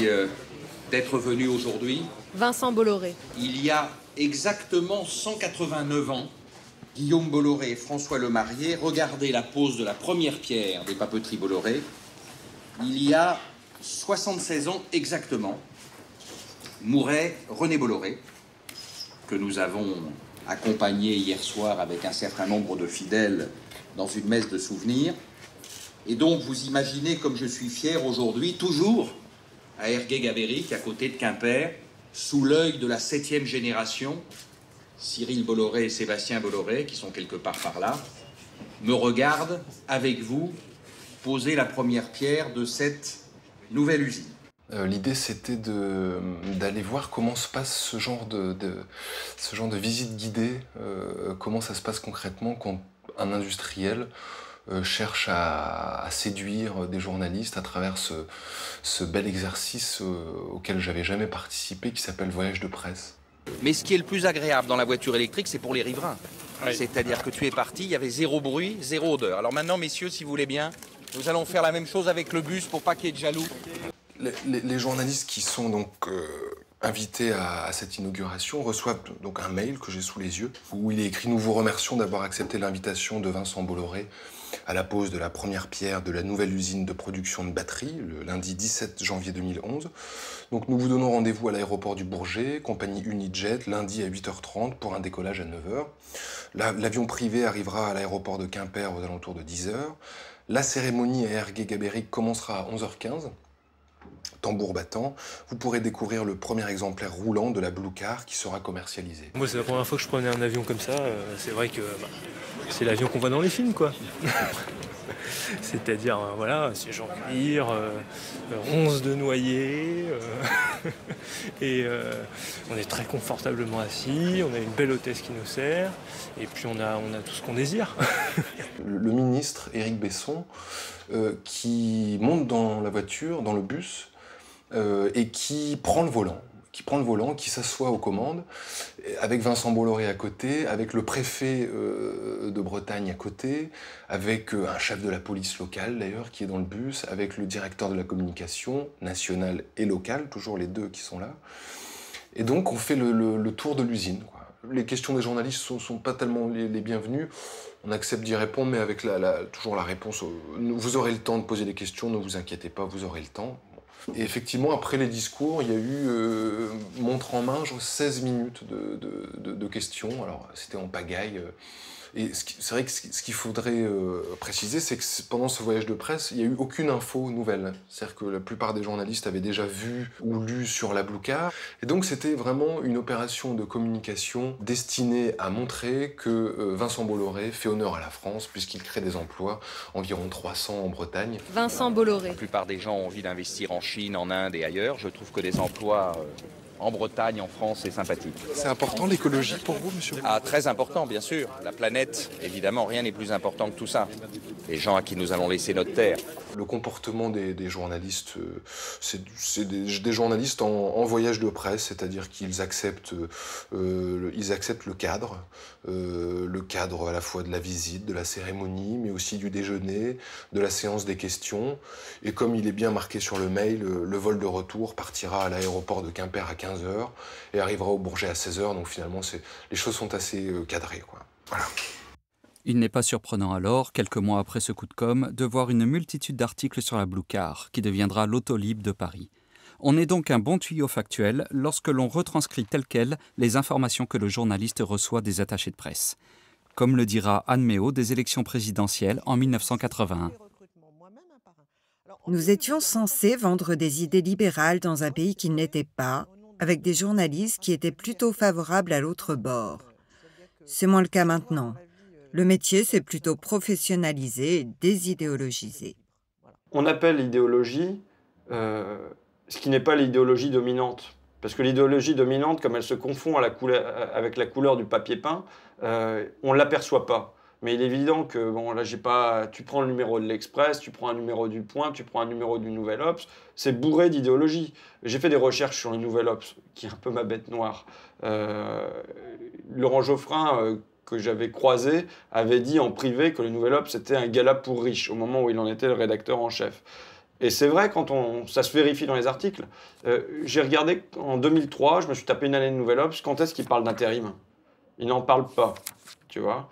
d'être venus aujourd'hui. Vincent Bolloré. Il y a exactement 189 ans, Guillaume Bolloré et François Lemarié regardaient la pose de la première pierre des papeteries Bolloré. Il y a 76 ans exactement, mourait René Bolloré, que nous avons accompagné hier soir avec un certain nombre de fidèles dans une messe de souvenirs. Et donc, vous imaginez comme je suis fier aujourd'hui, toujours à Ergué-Gabéric, à côté de Quimper, sous l'œil de la 7e génération, Cyril Bolloré et Sébastien Bolloré, qui sont quelque part par là, me regardent, avec vous, poser la première pierre de cette nouvelle usine. L'idée, c'était d'aller voir comment se passe ce genre de visite guidée, comment ça se passe concrètement quand un industriel cherche à séduire des journalistes à travers ce bel exercice auquel j'avais jamais participé, qui s'appelle Voyage de presse. Mais ce qui est le plus agréable dans la voiture électrique, c'est pour les riverains. Oui. C'est-à-dire que tu es parti, il y avait zéro bruit, zéro odeur. Alors maintenant, messieurs, si vous voulez bien, nous allons faire la même chose avec le bus pour pas qu'il y ait de jaloux. Les journalistes qui sont donc invités à cette inauguration reçoivent donc un mail que j'ai sous les yeux où il est écrit « Nous vous remercions d'avoir accepté l'invitation de Vincent Bolloré à la pose de la première pierre de la nouvelle usine de production de batteries, le lundi 17 janvier 2011. Donc nous vous donnons rendez-vous à l'aéroport du Bourget, compagnie Unijet, lundi à 8h30 pour un décollage à 9h. L'avion privé arrivera à l'aéroport de Quimper aux alentours de 10h. La cérémonie à Ergué-Gabéric commencera à 11h15. Tambour battant, vous pourrez découvrir le premier exemplaire roulant de la Blue Car qui sera commercialisé. Moi, c'est la première fois que je prenais un avion comme ça. C'est vrai que c'est l'avion qu'on voit dans les films, quoi. C'est-à-dire, voilà, siège en cuir, 11 de noyer, et on est très confortablement assis, on a une belle hôtesse qui nous sert, et puis on a tout ce qu'on désire. Le ministre, Éric Besson, qui monte dans la voiture, dans le bus, et qui prend le volant, qui prend le volant, qui s'assoit aux commandes, avec Vincent Bolloré à côté, avec le préfet de Bretagne à côté, avec un chef de la police locale d'ailleurs qui est dans le bus, avec le directeur de la communication nationale et locale, toujours les deux qui sont là. Et donc on fait le tour de l'usine. Les questions des journalistes ne sont pas tellement les bienvenues. On accepte d'y répondre, mais avec toujours la réponse vous aurez le temps de poser des questions, ne vous inquiétez pas, vous aurez le temps. Et effectivement, après les discours, il y a eu, montre en main, 16 minutes de questions. Alors, c'était en pagaille. Et c'est vrai que ce qu'il faudrait préciser, c'est que pendant ce voyage de presse, il n'y a eu aucune info nouvelle. C'est-à-dire que la plupart des journalistes avaient déjà vu ou lu sur la Blue Car. Et donc, c'était vraiment une opération de communication destinée à montrer que Vincent Bolloré fait honneur à la France, puisqu'il crée des emplois, environ 300 en Bretagne. Vincent Bolloré. La plupart des gens ont envie d'investir en Chine, en Inde et ailleurs. Je trouve que des emplois en Bretagne, en France, c'est sympathique. C'est important l'écologie pour vous, monsieur? Ah, très important, bien sûr. La planète, évidemment, rien n'est plus important que tout ça. Les gens à qui nous allons laisser notre terre. Le comportement des journalistes, c'est des journalistes en voyage de presse, c'est-à-dire qu'ils acceptent, le cadre à la fois de la visite, de la cérémonie, mais aussi du déjeuner, de la séance des questions. Et comme il est bien marqué sur le mail, le vol de retour partira à l'aéroport de Quimper à 15h et arrivera au Bourget à 16h. Donc finalement, les choses sont assez cadrées, quoi. Voilà. Il n'est pas surprenant alors, quelques mois après ce coup de com', de voir une multitude d'articles sur la Blue Car, qui deviendra l'Autolib de Paris. On est donc un bon tuyau factuel lorsque l'on retranscrit telles quelles les informations que le journaliste reçoit des attachés de presse. Comme le dira Anne Méot des élections présidentielles en 1981. Nous étions censés vendre des idées libérales dans un pays qui ne l'était pas, avec des journalistes qui étaient plutôt favorables à l'autre bord. C'est moins le cas maintenant. Le métier s'est plutôt professionnalisé et désidéologisé. On appelle l'idéologie ce qui n'est pas l'idéologie dominante. Parce que l'idéologie dominante, comme elle se confond avec la couleur du papier peint, on ne l'aperçoit pas. Mais il est évident que, bon, là, tu prends le numéro de l'Express, tu prends un numéro du Point, tu prends un numéro du Nouvel Obs, c'est bourré d'idéologie. J'ai fait des recherches sur le Nouvel Obs, qui est un peu ma bête noire. Laurent Geoffrin, que j'avais croisé, avait dit en privé que le Nouvel Obs était un gala pour riches, au moment où il en était le rédacteur en chef. Et c'est vrai, ça se vérifie dans les articles. J'ai regardé en 2003, je me suis tapé une année de Nouvel Obs, quand est-ce qu'il parle d'intérim? Il n'en parle pas, tu vois.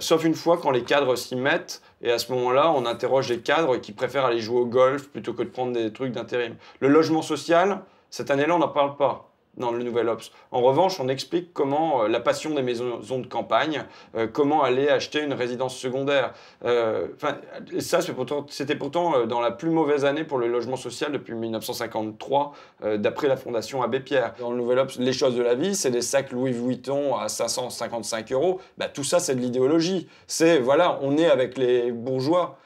Sauf une fois quand les cadres s'y mettent, et à ce moment-là, on interroge les cadres qui préfèrent aller jouer au golf plutôt que de prendre des trucs d'intérim. Le logement social, cette année-là, on n'en parle pas dans le Nouvel Obs. En revanche, on explique comment la passion des maisons de campagne, comment aller acheter une résidence secondaire. Ça, c'était pourtant dans la plus mauvaise année pour le logement social depuis 1953, d'après la Fondation Abbé Pierre. Dans le Nouvel Obs, les choses de la vie, c'est des sacs Louis Vuitton à 555 €. Bah, tout ça, c'est de l'idéologie. Voilà, on est avec les bourgeois.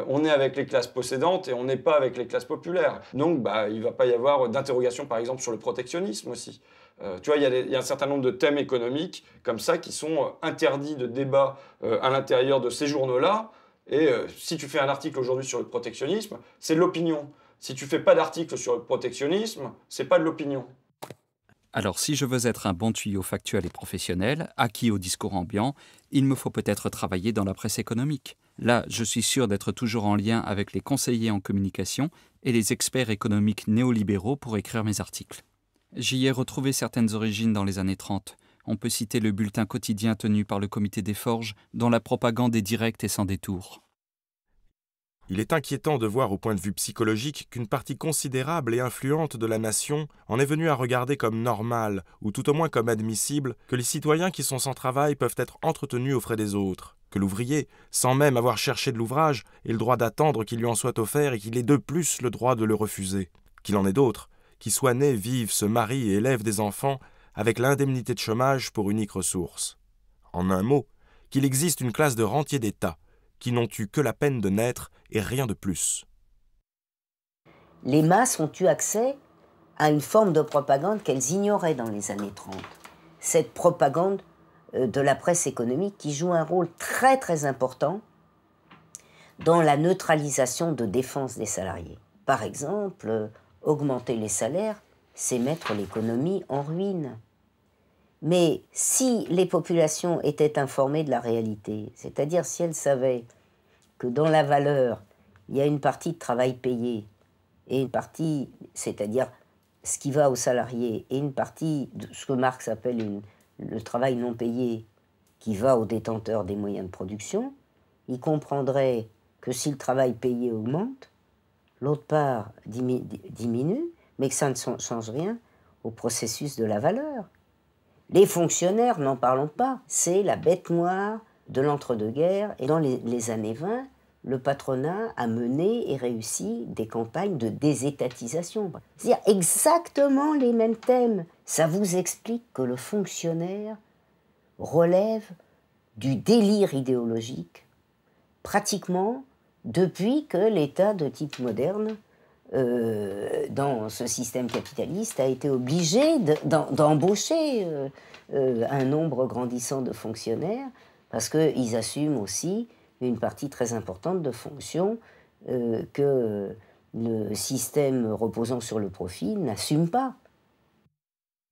On est avec les classes possédantes et on n'est pas avec les classes populaires. Donc, il ne va pas y avoir d'interrogation, par exemple, sur le protectionnisme aussi. Tu vois, il y a un certain nombre de thèmes économiques comme ça qui sont interdits de débat à l'intérieur de ces journaux-là. Et si tu fais un article aujourd'hui sur le protectionnisme, c'est de l'opinion. Si tu ne fais pas d'article sur le protectionnisme, c'est pas de l'opinion. Alors, si je veux être un bon tuyau factuel et professionnel, acquis au discours ambiant, il me faut peut-être travailler dans la presse économique. Là, je suis sûr d'être toujours en lien avec les conseillers en communication et les experts économiques néolibéraux pour écrire mes articles. J'y ai retrouvé certaines origines dans les années 30. On peut citer le bulletin quotidien tenu par le Comité des Forges, dont la propagande est directe et sans détour. Il est inquiétant de voir au point de vue psychologique qu'une partie considérable et influente de la nation en est venue à regarder comme normal, ou tout au moins comme admissible, que les citoyens qui sont sans travail peuvent être entretenus aux frais des autres, que l'ouvrier, sans même avoir cherché de l'ouvrage, ait le droit d'attendre qu'il lui en soit offert et qu'il ait de plus le droit de le refuser, qu'il en ait d'autres, qui soient nés, vivent, se marient et élèvent des enfants avec l'indemnité de chômage pour unique ressource. En un mot, qu'il existe une classe de rentiers d'État, qui n'ont eu que la peine de naître et rien de plus. Les masses ont eu accès à une forme de propagande qu'elles ignoraient dans les années 30. Cette propagande de la presse économique qui joue un rôle très très important dans la neutralisation de défense des salariés. Par exemple, augmenter les salaires c'est mettre l'économie en ruine. Mais si les populations étaient informées de la réalité, c'est-à-dire si elles savaient que dans la valeur, il y a une partie de travail payé et une partie, c'est-à-dire ce qui va aux salariés, et une partie de ce que Marx appelle le travail non payé qui va aux détenteurs des moyens de production, ils comprendraient que si le travail payé augmente, l'autre part diminue, mais que ça ne change rien au processus de la valeur. Les fonctionnaires, n'en parlons pas, c'est la bête noire de l'entre-deux-guerres. Et dans les années 20, le patronat a mené et réussi des campagnes de désétatisation. C'est-à-dire exactement les mêmes thèmes. Ça vous explique que le fonctionnaire relève du délire idéologique, pratiquement depuis que l'État de type moderne, dans ce système capitaliste, a été obligé d'embaucher un nombre grandissant de fonctionnaires, parce qu'ils assument aussi une partie très importante de fonctions que le système reposant sur le profit n'assume pas.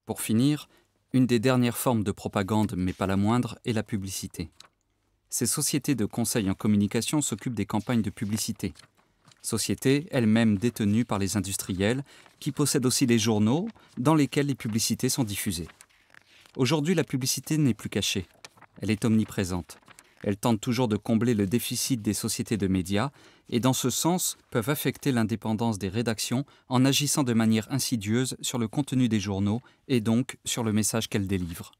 Pour finir, une des dernières formes de propagande, mais pas la moindre, est la publicité. Ces sociétés de conseil en communication s'occupent des campagnes de publicité. Sociétés elles-mêmes détenues par les industriels, qui possèdent aussi les journaux dans lesquels les publicités sont diffusées. Aujourd'hui, la publicité n'est plus cachée. Elle est omniprésente. Elle tente toujours de combler le déficit des sociétés de médias et, dans ce sens, peuvent affecter l'indépendance des rédactions en agissant de manière insidieuse sur le contenu des journaux et donc sur le message qu'elles délivrent.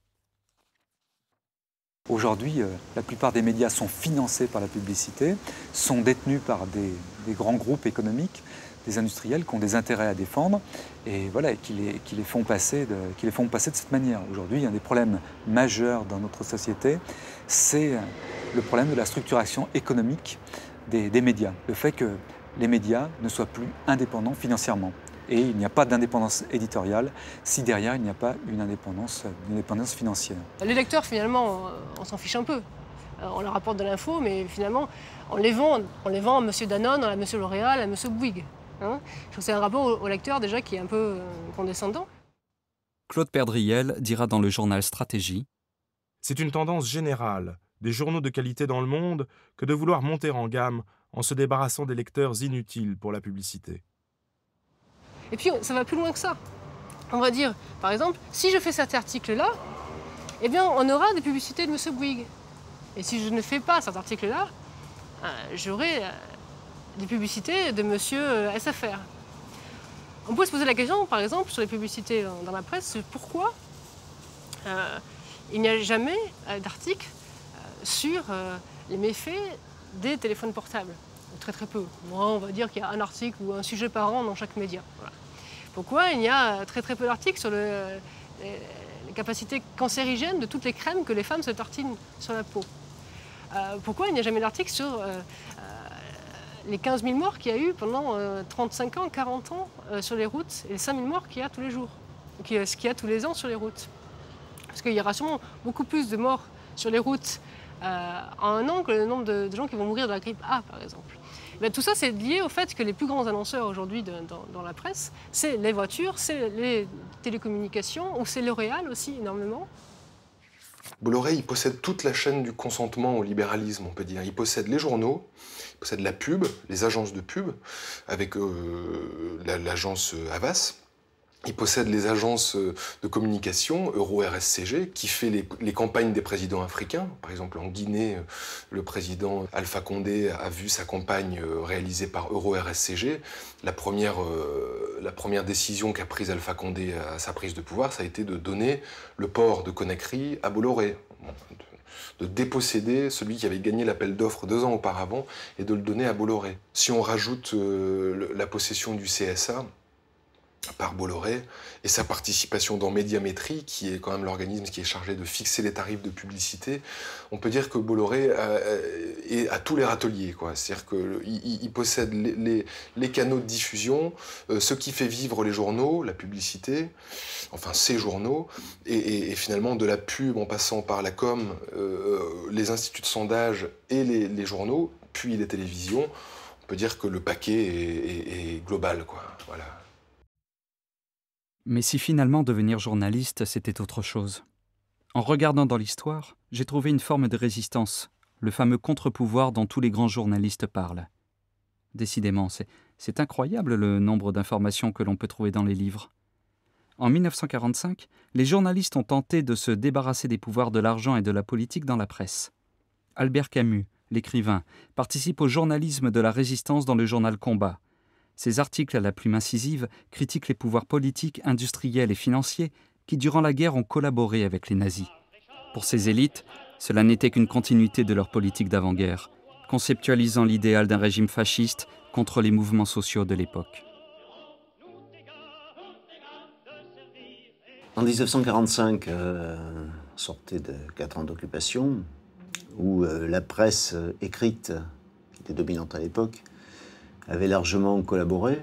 Aujourd'hui, la plupart des médias sont financés par la publicité, sont détenus par des grands groupes économiques, des industriels qui ont des intérêts à défendre et voilà, qui les font passer de cette manière. Aujourd'hui, un des problèmes majeurs dans notre société, c'est le problème de la structuration économique des médias. Le fait que les médias ne soient plus indépendants financièrement. Et il n'y a pas d'indépendance éditoriale si derrière il n'y a pas une indépendance financière. Les lecteurs, finalement, on s'en fiche un peu. On leur apporte de l'info, mais finalement, on les vend à M. Danone, à M. L'Oréal, à M. Bouygues. Hein, je trouve que c'est un rapport au lecteur déjà qui est un peu condescendant. Claude Perdriel dira dans le journal Stratégie: c'est une tendance générale des journaux de qualité dans le monde que de vouloir monter en gamme en se débarrassant des lecteurs inutiles pour la publicité. Et puis ça va plus loin que ça. On va dire, par exemple, si je fais cet article-là, eh bien on aura des publicités de M. Bouygues. Et si je ne fais pas cet article-là, j'aurai des publicités de M. SFR. On peut se poser la question, par exemple, sur les publicités dans la presse, pourquoi il n'y a jamais d'article sur les méfaits des téléphones portables. Très très peu. Moi, on va dire qu'il y a un article ou un sujet par an dans chaque média. Voilà. Pourquoi il y a très très peu d'articles sur les capacités cancérigènes de toutes les crèmes que les femmes se tartinent sur la peau? Pourquoi il n'y a jamais d'article sur les 15 000 morts qu'il y a eu pendant 35 ans, 40 ans sur les routes et les 5 000 morts qu'il y a tous les jours, ce qu'il y a tous les ans sur les routes? Parce qu'il y aura sûrement beaucoup plus de morts sur les routes en un an que le nombre de gens qui vont mourir de la grippe A, par exemple. Ben, tout ça, c'est lié au fait que les plus grands annonceurs aujourd'hui dans la presse, c'est les voitures, c'est les télécommunications, ou c'est L'Oréal aussi, énormément. Bolloré, il possède toute la chaîne du consentement au libéralisme, on peut dire. Il possède les journaux, il possède la pub, les agences de pub, avec l'agence Havas. Il possède les agences de communication, Euro-RSCG, qui fait les campagnes des présidents africains. Par exemple, en Guinée, le président Alpha Condé a vu sa campagne réalisée par Euro-RSCG. La première décision qu'a prise Alpha Condé à sa prise de pouvoir, ça a été de donner le port de Conakry à Bolloré. De déposséder celui qui avait gagné l'appel d'offres 2 ans auparavant et de le donner à Bolloré. Si on rajoute la possession du CSA par Bolloré et sa participation dans Médiamétrie, qui est quand même l'organisme qui est chargé de fixer les tarifs de publicité, on peut dire que Bolloré est à tous les râteliers, quoi. C'est-à-dire qu'il possède les canaux de diffusion, ce qui fait vivre les journaux, la publicité, enfin ces journaux, et finalement de la pub en passant par la com, les instituts de sondage et les journaux, puis les télévisions. On peut dire que le paquet est global, quoi. Voilà. Mais si finalement devenir journaliste, c'était autre chose? En regardant dans l'histoire, j'ai trouvé une forme de résistance, le fameux contre-pouvoir dont tous les grands journalistes parlent. Décidément, c'est incroyable le nombre d'informations que l'on peut trouver dans les livres. En 1945, les journalistes ont tenté de se débarrasser des pouvoirs de l'argent et de la politique dans la presse. Albert Camus, l'écrivain, participe au journalisme de la résistance dans le journal Combat. Ses articles à la plume incisive critiquent les pouvoirs politiques, industriels et financiers qui, durant la guerre, ont collaboré avec les nazis. Pour ces élites, cela n'était qu'une continuité de leur politique d'avant-guerre, conceptualisant l'idéal d'un régime fasciste contre les mouvements sociaux de l'époque. En 1945, sortait de 4 ans d'occupation, où la presse écrite, qui était dominante à l'époque, avait largement collaboré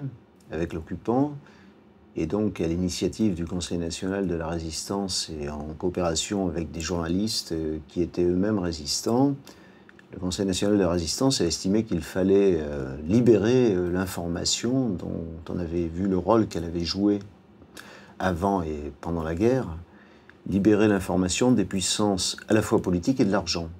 avec l'occupant, et donc à l'initiative du Conseil national de la résistance et en coopération avec des journalistes qui étaient eux-mêmes résistants, le Conseil national de la résistance a estimé qu'il fallait libérer l'information dont on avait vu le rôle qu'elle avait joué avant et pendant la guerre, libérer l'information des puissances à la fois politiques et de l'argent.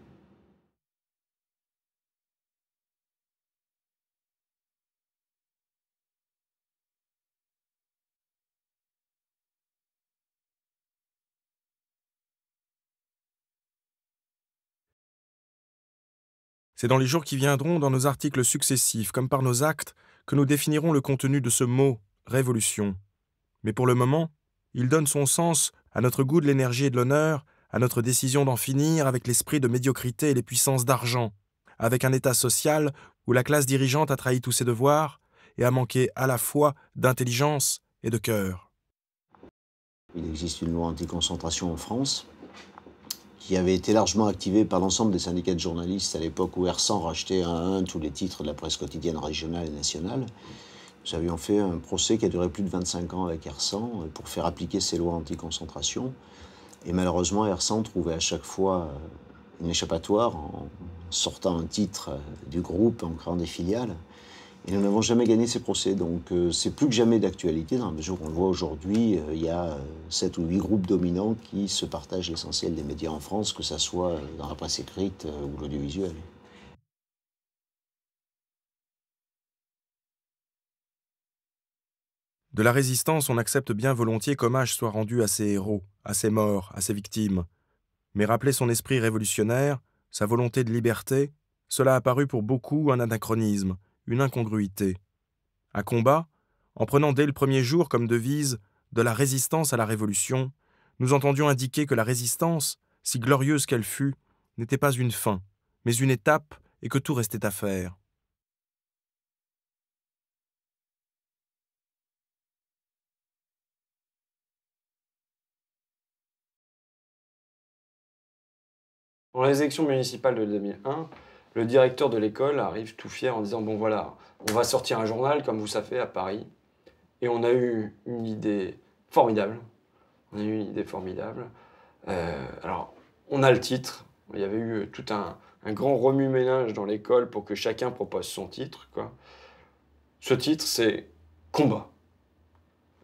C'est dans les jours qui viendront, dans nos articles successifs, comme par nos actes, que nous définirons le contenu de ce mot « révolution ». Mais pour le moment, il donne son sens à notre goût de l'énergie et de l'honneur, à notre décision d'en finir avec l'esprit de médiocrité et les puissances d'argent, avec un État social où la classe dirigeante a trahi tous ses devoirs et a manqué à la fois d'intelligence et de cœur. Il existe une loi anti-concentration en France qui avait été largement activée par l'ensemble des syndicats de journalistes à l'époque où Hersant rachetait un à un tous les titres de la presse quotidienne régionale et nationale. Nous avions fait un procès qui a duré plus de 25 ans avec Hersant pour faire appliquer ces lois anti-concentration. Et malheureusement, Hersant trouvait à chaque fois une échappatoire en sortant un titre du groupe, en créant des filiales. Et nous n'avons jamais gagné ces procès. Donc c'est plus que jamais d'actualité dans la mesure où on le voit aujourd'hui, il y a 7 ou 8 groupes dominants qui se partagent l'essentiel des médias en France, que ce soit dans la presse écrite ou l'audiovisuel. De la résistance, on accepte bien volontiers qu'hommage soit rendu à ses héros, à ses morts, à ses victimes. Mais rappeler son esprit révolutionnaire, sa volonté de liberté, cela a paru pour beaucoup un anachronisme, une incongruité. À Combat, en prenant dès le premier jour comme devise « de la résistance à la révolution », nous entendions indiquer que la résistance, si glorieuse qu'elle fût, n'était pas une fin, mais une étape et que tout restait à faire. Dans les élections municipales de 2001, le directeur de l'école arrive tout fier en disant « Bon voilà, on va sortir un journal comme vous savez à Paris. » Et on a eu une idée formidable. Alors, on a le titre. Il y avait eu tout un grand remue-ménage dans l'école pour que chacun propose son titre, quoi. Ce titre, c'est « Combat ».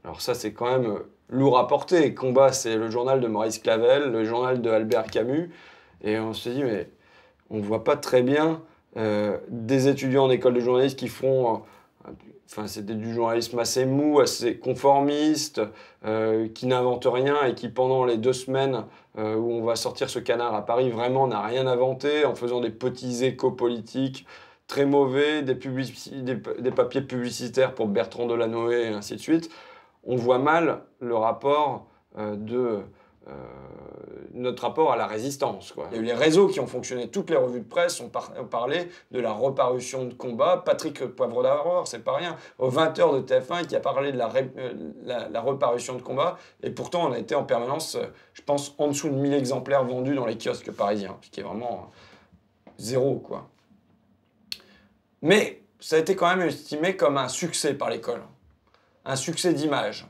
Alors ça, c'est quand même lourd à porter. Combat, c'est le journal de Maurice Clavel, le journal de Albert Camus. Et on se dit, mais on ne voit pas très bien des étudiants en école de journalisme qui font... c'était du journalisme assez mou, assez conformiste, qui n'invente rien et qui, pendant les 2 semaines où on va sortir ce canard à Paris, vraiment n'a rien inventé en faisant des petits échos politiques très mauvais, des papiers publicitaires pour Bertrand Delanoë et ainsi de suite. On voit mal le rapport notre rapport à la résistance, quoi. Il y a eu les réseaux qui ont fonctionné, toutes les revues de presse ont parlé de la reparution de Combat. Patrick Poivre d'Aurore, c'est pas rien, aux 20h de TF1 qui a parlé de la reparution de Combat, et pourtant on a été en permanence, je pense, en dessous de 1000 exemplaires vendus dans les kiosques parisiens, ce qui est vraiment zéro, quoi. Mais ça a été quand même estimé comme un succès par l'école, un succès d'image.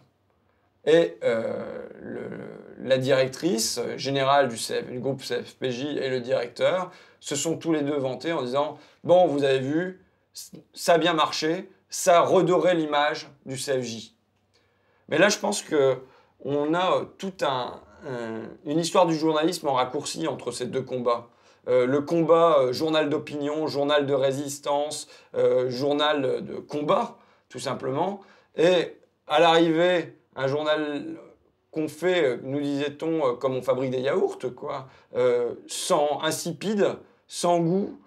Et la directrice générale du groupe CFPJ et le directeur se sont tous les deux vantés en disant « Bon, vous avez vu, ça a bien marché, ça a redoré l'image du CFJ ». Mais là, je pense qu'on a toute une histoire du journalisme en raccourci entre ces deux combats. Le combat journal d'opinion, journal de résistance, journal de combat, tout simplement. Et à l'arrivée, un journal qu'on fait, nous disait-on, comme on fabrique des yaourts, quoi, sans insipide, sans goût,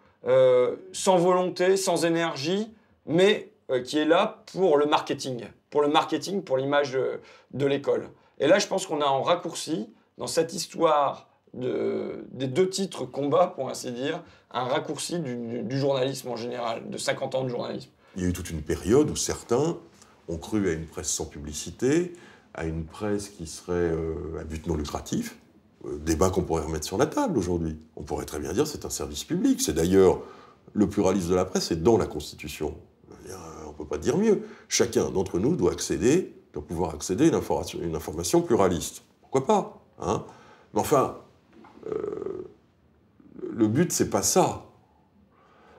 sans volonté, sans énergie, mais qui est là pour le marketing, pour l'image de l'école. Et là, je pense qu'on a en raccourci, dans cette histoire des deux titres combat, pour ainsi dire, un raccourci du journalisme en général, de 50 ans de journalisme. Il y a eu toute une période où certains ont cru à une presse sans publicité, à une presse qui serait à but non lucratif, débat qu'on pourrait remettre sur la table aujourd'hui. On pourrait très bien dire que c'est un service public. C'est d'ailleurs le pluralisme de la presse, c'est dans la Constitution. On ne peut pas dire mieux. Chacun d'entre nous doit pouvoir accéder à une information pluraliste. Pourquoi pas, hein? Mais enfin, le but, c'est pas ça.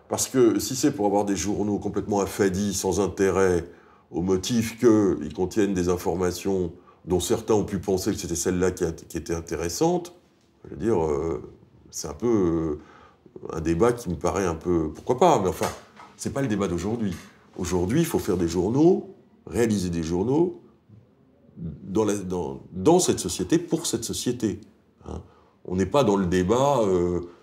Parce que si c'est pour avoir des journaux complètement affadis, sans intérêt, au motif qu'ils contiennent des informations dont certains ont pu penser que c'était celle-là qui était intéressante, je veux dire, c'est un peu un débat qui me paraît un peu... Pourquoi pas? Mais enfin, c'est pas le débat d'aujourd'hui. Aujourd'hui, il faut faire des journaux, réaliser des journaux dans cette société, pour cette société. Hein. On n'est pas dans le débat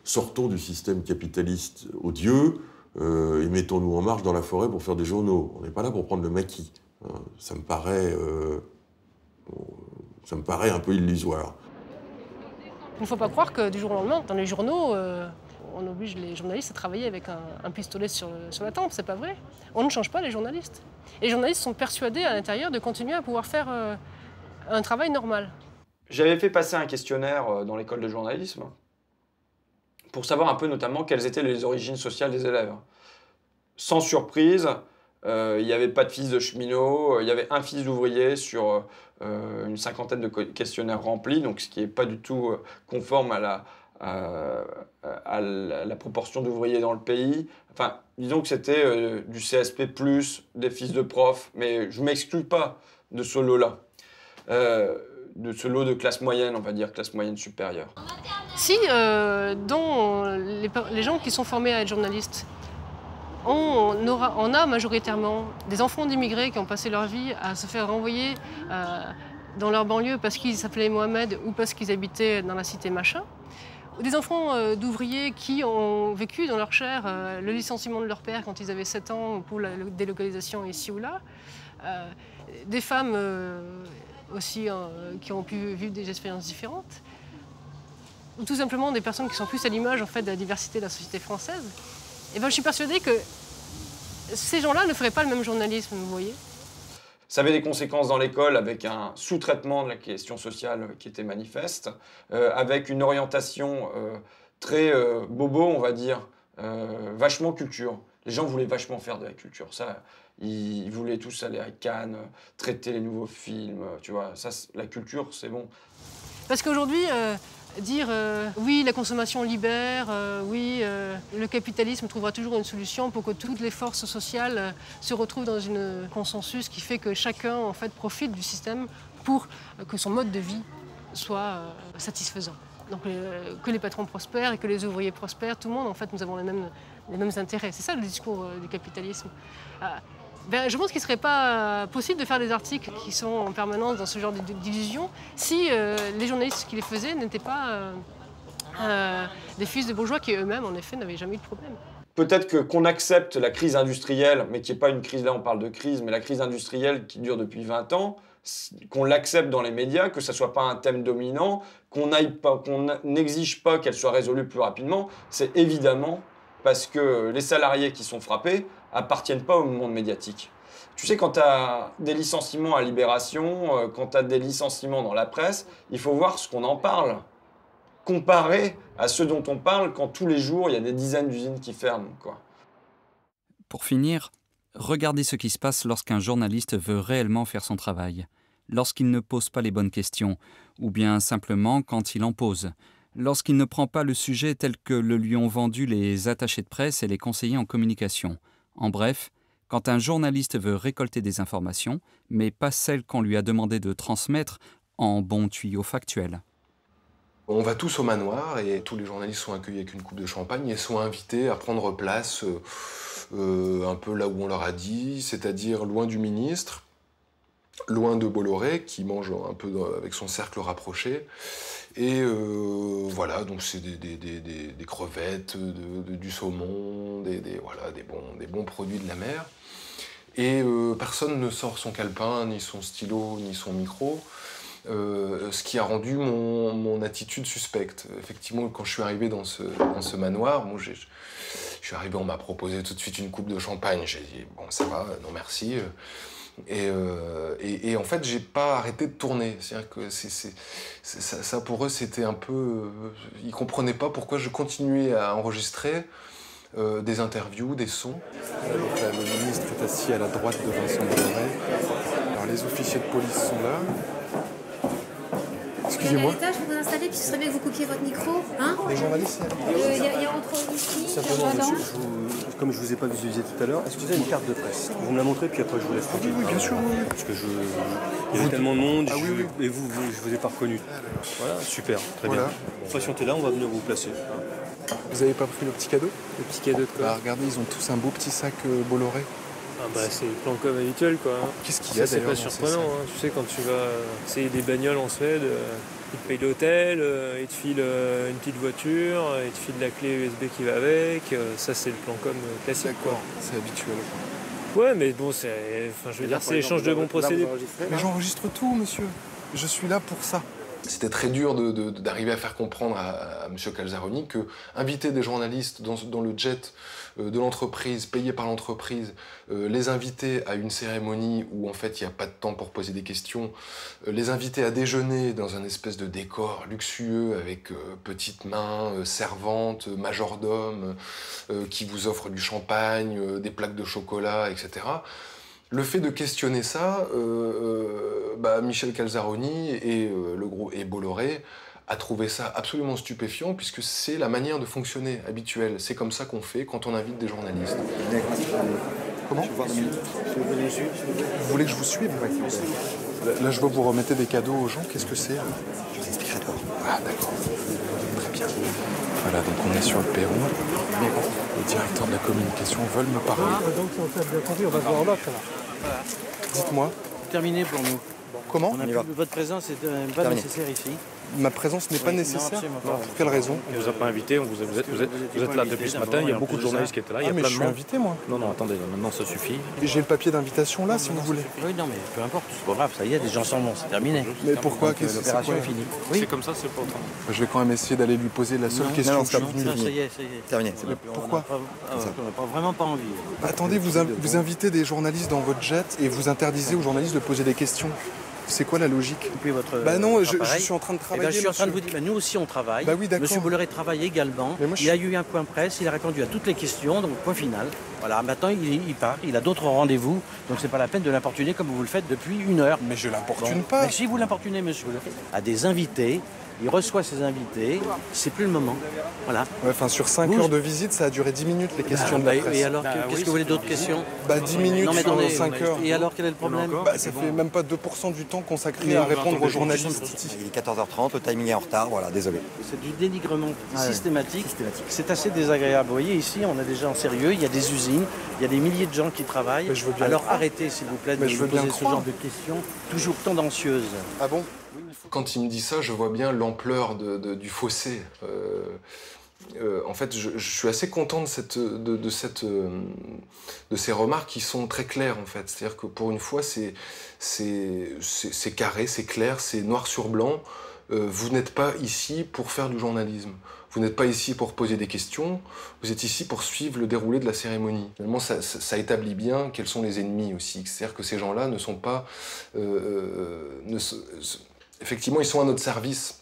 sortons du système capitaliste odieux et mettons-nous en marche dans la forêt pour faire des journaux. On n'est pas là pour prendre le maquis. Hein. Ça me paraît un peu illusoire. Il ne faut pas croire que du jour au lendemain, dans les journaux, on oblige les journalistes à travailler avec un pistolet sur la tempe. C'est pas vrai. On ne change pas les journalistes. Et les journalistes sont persuadés à l'intérieur de continuer à pouvoir faire un travail normal. J'avais fait passer un questionnaire dans l'école de journalisme pour savoir un peu notamment quelles étaient les origines sociales des élèves. Sans surprise, il n'y avait pas de fils de cheminot, il y avait un fils d'ouvrier sur une cinquantaine de questionnaires remplis, donc ce qui n'est pas du tout conforme à la proportion d'ouvriers dans le pays. Enfin, disons que c'était du CSP+, des fils de profs, mais je ne m'exclus pas de ce lot-là. De ce lot de classe moyenne, on va dire, classe moyenne supérieure. Si, dans les gens qui sont formés à être journalistes, on a majoritairement des enfants d'immigrés qui ont passé leur vie à se faire renvoyer dans leur banlieue parce qu'ils s'appelaient Mohamed ou parce qu'ils habitaient dans la cité machin, ou des enfants d'ouvriers qui ont vécu dans leur chair le licenciement de leur père quand ils avaient 7 ans pour la délocalisation ici ou là, des femmes aussi qui ont pu vivre des expériences différentes, ou tout simplement des personnes qui sont plus à l'image en fait, de la diversité de la société française. Et ben, je suis persuadée que ces gens-là ne feraient pas le même journalisme, vous voyez. Ça avait des conséquences dans l'école avec un sous-traitement de la question sociale qui était manifeste, avec une orientation très bobo, on va dire, vachement culture. Les gens voulaient vachement faire de la culture. Ça, ils voulaient tous aller à Cannes, traiter les nouveaux films, tu vois. Ça, la culture, c'est bon. Parce qu'aujourd'hui, dire oui, la consommation libère, oui, le capitalisme trouvera toujours une solution pour que toutes les forces sociales se retrouvent dans un consensus qui fait que chacun en fait, profite du système pour que son mode de vie soit satisfaisant. Donc que les patrons prospèrent et que les ouvriers prospèrent, tout le monde, en fait, nous avons les mêmes intérêts. C'est ça le discours du capitalisme. Ben, je pense qu'il ne serait pas possible de faire des articles qui sont en permanence dans ce genre d'illusions si les journalistes qui les faisaient n'étaient pas des fils de bourgeois qui eux-mêmes, en effet, n'avaient jamais eu de problème. Peut-être qu'on accepte la crise industrielle, mais qui n'est pas une crise, là on parle de crise, mais la crise industrielle qui dure depuis 20 ans, qu'on l'accepte dans les médias, que ça ne soit pas un thème dominant, qu'on n'exige pas qu'elle soit résolue plus rapidement, c'est évidemment parce que les salariés qui sont frappés appartiennent pas au monde médiatique. Tu sais, quand tu as des licenciements à Libération, quand tu as des licenciements dans la presse, il faut voir ce qu'on en parle, comparé à ce dont on parle quand tous les jours, il y a des dizaines d'usines qui ferment, quoi. Pour finir, regardez ce qui se passe lorsqu'un journaliste veut réellement faire son travail, lorsqu'il ne pose pas les bonnes questions, ou bien simplement quand il en pose, lorsqu'il ne prend pas le sujet tel que le lui ont vendu les attachés de presse et les conseillers en communication. En bref, quand un journaliste veut récolter des informations, mais pas celles qu'on lui a demandé de transmettre en bons tuyaux factuels. On va tous au manoir et tous les journalistes sont accueillis avec une coupe de champagne et sont invités à prendre place un peu là où on leur a dit, c'est-à-dire loin du ministre, loin de Bolloré qui mange un peu avec son cercle rapproché. Et voilà, donc c'est des crevettes, du saumon, voilà, des bons produits de la mer. Et personne ne sort son calepin, ni son stylo, ni son micro. Ce qui a rendu mon attitude suspecte. Effectivement, quand je suis arrivé dans ce manoir, bon, je suis arrivé, on m'a proposé tout de suite une coupe de champagne. J'ai dit, bon, ça va, non merci. Et en fait, j'ai pas arrêté de tourner. C'est-à-dire que ça, pour eux, c'était un peu... ils comprenaient pas pourquoi je continuais à enregistrer des interviews, des sons. Le ministre est assis à la droite de Vincent Bolloré. Alors, les officiers de police sont là. Excusez-moi. À l'étage, vous vous installez, puis ce serait bien que vous coupiez votre micro. Hein, les journalistes, il y a entre ici, simplement, monsieur, comme je ne vous ai pas visualisé tout à l'heure, est-ce que vous avez une carte de presse? Vous me la montrez, puis après je vous laisse tranquille. Oui, bien sûr, oui. Parce que il y avait tellement de monde, et vous, je ne vous ai pas reconnu. Voilà, super, très bien. Bon, patientez là, on va venir vous placer. Vous n'avez pas pris le petit cadeau? Le petit cadeau de quoi? Regardez, ils ont tous un beau petit sac Bolloré. Ah bah c'est le plan com habituel quoi. Qu'est-ce qu'il y a d'ailleurs? C'est pas surprenant, hein. Tu sais quand tu vas essayer des bagnoles en Suède, ils te payent l'hôtel, ils te filent une petite voiture, ils te filent la clé USB qui va avec, ça c'est le plan com classique quoi. C'est habituel. Ouais mais bon c'est, enfin je veux dire c'est l'échange de bons procédés. Mais j'enregistre tout monsieur, je suis là pour ça. C'était très dur d'arriver à faire comprendre à M. Calzaroni que inviter des journalistes dans le jet de l'entreprise, payé par l'entreprise, les inviter à une cérémonie où en fait il n'y a pas de temps pour poser des questions, les inviter à déjeuner dans un espèce de décor luxueux avec petites mains, servantes, majordomes, qui vous offrent du champagne, des plaques de chocolat, etc. Le fait de questionner ça, Michel Calzaroni et Bolloré a trouvé ça absolument stupéfiant puisque c'est la manière de fonctionner habituelle. C'est comme ça qu'on fait quand on invite des journalistes. Comment? Vous voulez que je vous suive? Là, je vois que vous remettez des cadeaux aux gens. Qu'est-ce que c'est? Je vous expliquerai dehors. Ah, d'accord. Très bien. Voilà, donc on est sur le perron. Les directeurs de la communication veulent me parler. Ah, donc si on t'a bien compris, on va se voir l'autre là. Dites-moi. Terminé pour nous. Comment? Votre présence n'est pas nécessaire ici. Ma présence n'est pas nécessaire? Pour quelle raison? On ne vous a pas invité, vous êtes là depuis ce matin, il y a beaucoup de journalistes qui étaient là. Mais je suis invité moi. Non, attendez, maintenant ça suffit. J'ai le papier d'invitation là si vous voulez. Oui, non, mais peu importe, c'est pas grave, ça y est, des gens s'en vont, c'est terminé. Mais pourquoi? L'opération est finie. C'est comme ça, c'est pas autant. Je vais quand même essayer d'aller lui poser la seule question que je suis venu. Ça y est. Terminé. Pourquoi? On n'a vraiment pas envie. Attendez, vous invitez des journalistes dans votre jet et vous interdisez aux journalistes de poser des questions. C'est quoi la logique? Bah non, je suis en train de travailler. Je suis en train de vous dire, nous aussi on travaille. Bah oui, d'accord. Monsieur Bolloré travaille également. Il y a eu un point presse, il a répondu à toutes les questions, donc point final. Voilà, maintenant il part, il a d'autres rendez-vous, donc c'est pas la peine de l'importuner comme vous le faites depuis 1 heure. Mais je l'importune pas. Mais si vous l'importunez, monsieur, à des invités. Il reçoit ses invités, c'est plus le moment. Voilà. Ouais, enfin, sur 5 heures de visite, ça a duré 10 minutes les questions de la presse. Et alors, qu'est-ce que vous voulez d'autres questions? 10 minutes sur 5 heures. Et alors, quel est le problème? Ça fait même pas 2% du temps consacré à répondre aux journalistes. Il est 14h30, le timing est en retard, voilà, désolé. C'est du dénigrement systématique. C'est assez désagréable. Vous voyez, ici, on a des gens sérieux, il y a des usines, il y a des milliers de gens qui travaillent. Alors arrêtez, s'il vous plaît, de poser ce genre de questions toujours tendancieuses. Ah bon? Quand il me dit ça, je vois bien l'ampleur du fossé. En fait, je suis assez content de ces remarques qui sont très claires, en fait. C'est-à-dire que pour une fois, c'est carré, c'est clair, c'est noir sur blanc. Vous n'êtes pas ici pour faire du journalisme. Vous n'êtes pas ici pour poser des questions. Vous êtes ici pour suivre le déroulé de la cérémonie. Finalement, ça établit bien quels sont les ennemis aussi. C'est-à-dire que ces gens-là ne sont pas... Effectivement, ils sont à notre service.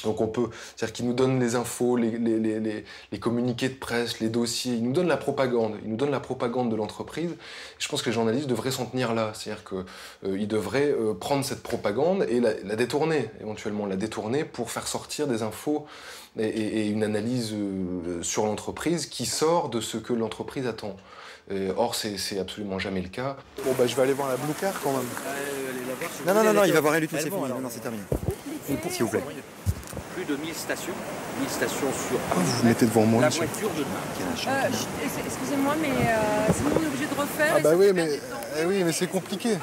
Donc c'est-à-dire qu'ils nous donnent les infos, les communiqués de presse, les dossiers, ils nous donnent la propagande. Ils nous donnent la propagande de l'entreprise. Je pense que les journalistes devraient s'en tenir là. C'est-à-dire qu'ils devraient prendre cette propagande et la détourner, éventuellement, la détourner pour faire sortir des infos et une analyse sur l'entreprise qui sort de ce que l'entreprise attend. Or, c'est absolument jamais le cas. Bon, bah, je vais aller voir la Blue Car quand même. Non, il va voir rien du tout, c'est fini. Non, c'est terminé. S'il vous plaît. Plus de 1000 stations. 1000 stations sur Vous vous mettez devant moi, la monsieur. voiture de demain. Excusez-moi, mais sinon on est obligé de refaire. Ah bah oui, mais c'est compliqué.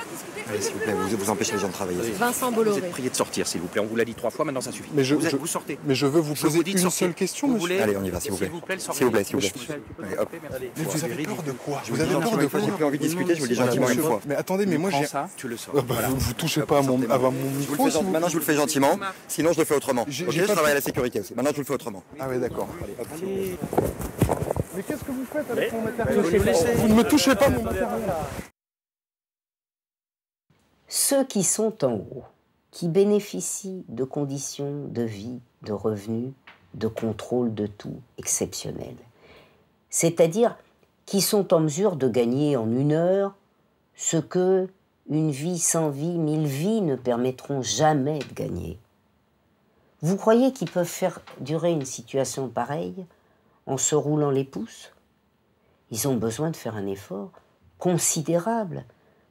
Allez, s'il vous plaît, vous empêchez les gens de travailler. Vincent Vous Bolloré. êtes prié de sortir, s'il vous plaît. On vous l'a dit 3 fois, maintenant ça suffit. Mais vous sortez. Mais je veux vous poser dis de une sortir. seule question, Vous monsieur. voulez Allez, on y va, s'il vous plaît. S'il vous plaît, s'il vous plaît. Allez, hop. Mais vous avez peur de quoi? Vous avez peur de quoi? J'ai plus envie de discuter, je vous le dis gentiment une fois. Mais attendez, mais moi j'ai... ça, tu le sors. Vous touchez pas à mon micro, Maintenant, je vous le fais gentiment, sinon je le fais autrement. Ok, J'ai je pas travaille à pu- la sécurité aussi. Maintenant, je vous le fais autrement. Ah ouais, d'accord. Allez, hop. Mais qu'est-ce que vous faites avec mon matériel? Vous ne me touchez pas, mon matériel. Ceux qui sont en haut, qui bénéficient de conditions de vie, de revenus, de contrôle de tout exceptionnels, c'est-à-dire qui sont en mesure de gagner en 1 heure ce que une vie sans vie, 1000 vies ne permettront jamais de gagner. Vous croyez qu'ils peuvent faire durer une situation pareille en se roulant les pouces? Ils ont besoin de faire un effort considérable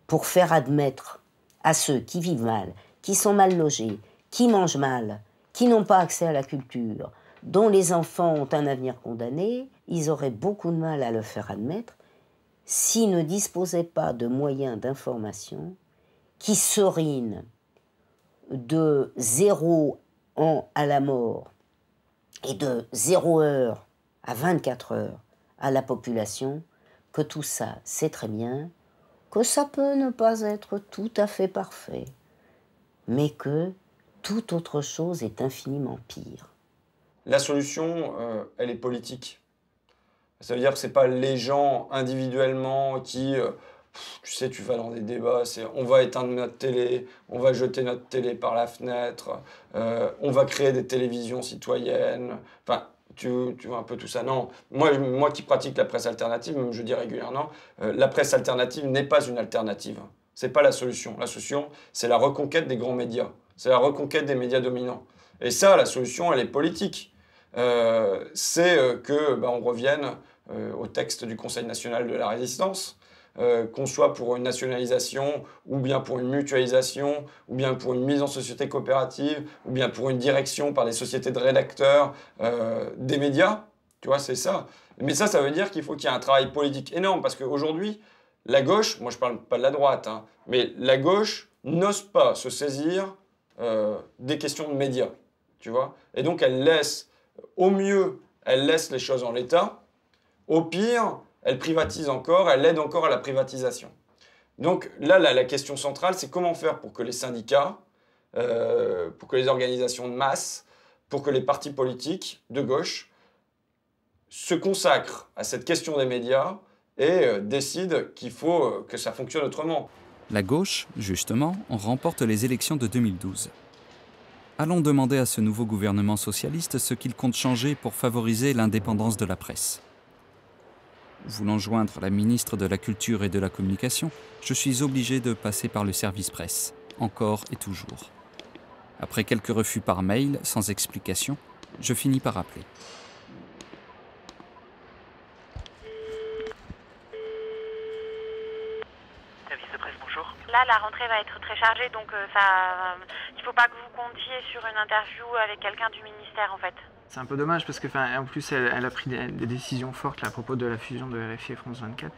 pour faire admettre à ceux qui vivent mal, qui sont mal logés, qui mangent mal, qui n'ont pas accès à la culture, dont les enfants ont un avenir condamné, ils auraient beaucoup de mal à le faire admettre s'ils ne disposaient pas de moyens d'information qui serinent de 0 ans à la mort et de 0 heure à 24 heures à la population, que tout ça, c'est très bien, que ça peut ne pas être tout à fait parfait, mais que toute autre chose est infiniment pire. La solution, elle est politique. Ça veut dire que ce n'est pas les gens individuellement qui, tu sais, tu vas dans des débats, c'est on va éteindre notre télé, on va jeter notre télé par la fenêtre, on va créer des télévisions citoyennes, enfin, tu vois un peu tout ça. Non, moi qui pratique la presse alternative, même je dis régulièrement, la presse alternative n'est pas une alternative. C'est pas la solution. La solution, c'est la reconquête des grands médias. C'est la reconquête des médias dominants. Et ça, la solution, elle est politique. C'est on revienne au texte du Conseil national de la résistance, qu'on soit pour une nationalisation, ou bien pour une mutualisation, ou bien pour une mise en société coopérative, ou bien pour une direction par des sociétés de rédacteurs des médias. Tu vois, c'est ça. Mais ça veut dire qu'il faut qu'il y ait un travail politique énorme, parce qu'aujourd'hui, la gauche, moi je parle pas de la droite, hein, mais la gauche n'ose pas se saisir des questions de médias, tu vois. Et donc elle laisse, au mieux, elle laisse les choses en l'état, au pire, elle privatise encore, elle aide encore à la privatisation. Donc là, la question centrale, c'est comment faire pour que les syndicats, pour que les organisations de masse, pour que les partis politiques de gauche se consacrent à cette question des médias et décident qu'il faut que ça fonctionne autrement. La gauche, justement, remporte les élections de 2012. Allons demander à ce nouveau gouvernement socialiste ce qu'il compte changer pour favoriser l'indépendance de la presse. Voulant joindre la ministre de la Culture et de la Communication, je suis obligé de passer par le service presse, encore et toujours. Après quelques refus par mail, sans explication, je finis par appeler. Service de presse, bonjour. Là, la rentrée va être très chargée, donc il ne faut pas que vous comptiez sur une interview avec quelqu'un du ministère, en fait. C'est un peu dommage parce que, en plus, elle a pris des décisions fortes là, à propos de la fusion de RFI et France 24.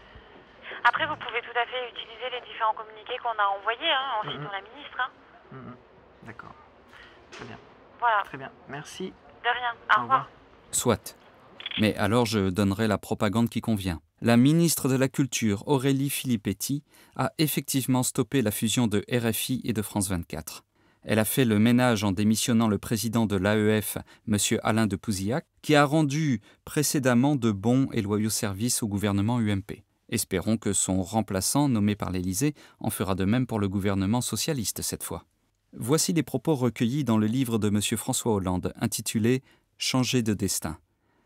Après, vous pouvez tout à fait utiliser les différents communiqués qu'on a envoyés en citant la ministre. Hein. D'accord. Très bien. Voilà. Très bien. Merci. De rien. Au revoir. Soit. Mais alors je donnerai la propagande qui convient. La ministre de la Culture, Aurélie Filippetti, a effectivement stoppé la fusion de RFI et de France 24. Elle a fait le ménage en démissionnant le président de l'AEF, M. Alain de Pouzillac, qui a rendu précédemment de bons et loyaux services au gouvernement UMP. Espérons que son remplaçant, nommé par l'Élysée, en fera de même pour le gouvernement socialiste cette fois. Voici les propos recueillis dans le livre de M. François Hollande, intitulé « Changer de destin »,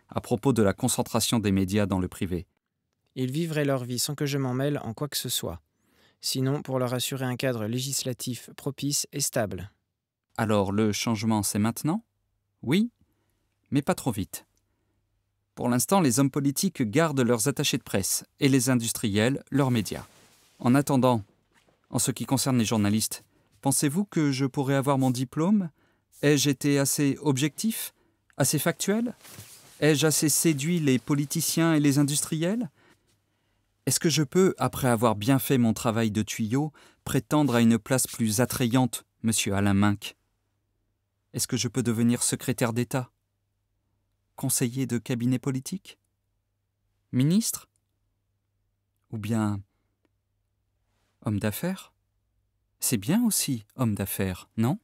à propos de la concentration des médias dans le privé. Ils vivraient leur vie sans que je m'en mêle en quoi que ce soit. Sinon, pour leur assurer un cadre législatif propice et stable. Alors le changement, c'est maintenant ? Oui, mais pas trop vite. Pour l'instant, les hommes politiques gardent leurs attachés de presse et les industriels leurs médias. En attendant, en ce qui concerne les journalistes, pensez-vous que je pourrais avoir mon diplôme? Ai-je été assez objectif? Assez factuel? Ai-je assez séduit les politiciens et les industriels? Est-ce que je peux, après avoir bien fait mon travail de tuyau, prétendre à une place plus attrayante, monsieur Alain Minck? Est-ce que je peux devenir secrétaire d'État? Conseiller de cabinet politique? Ministre? Ou bien homme d'affaires? C'est bien aussi homme d'affaires, non?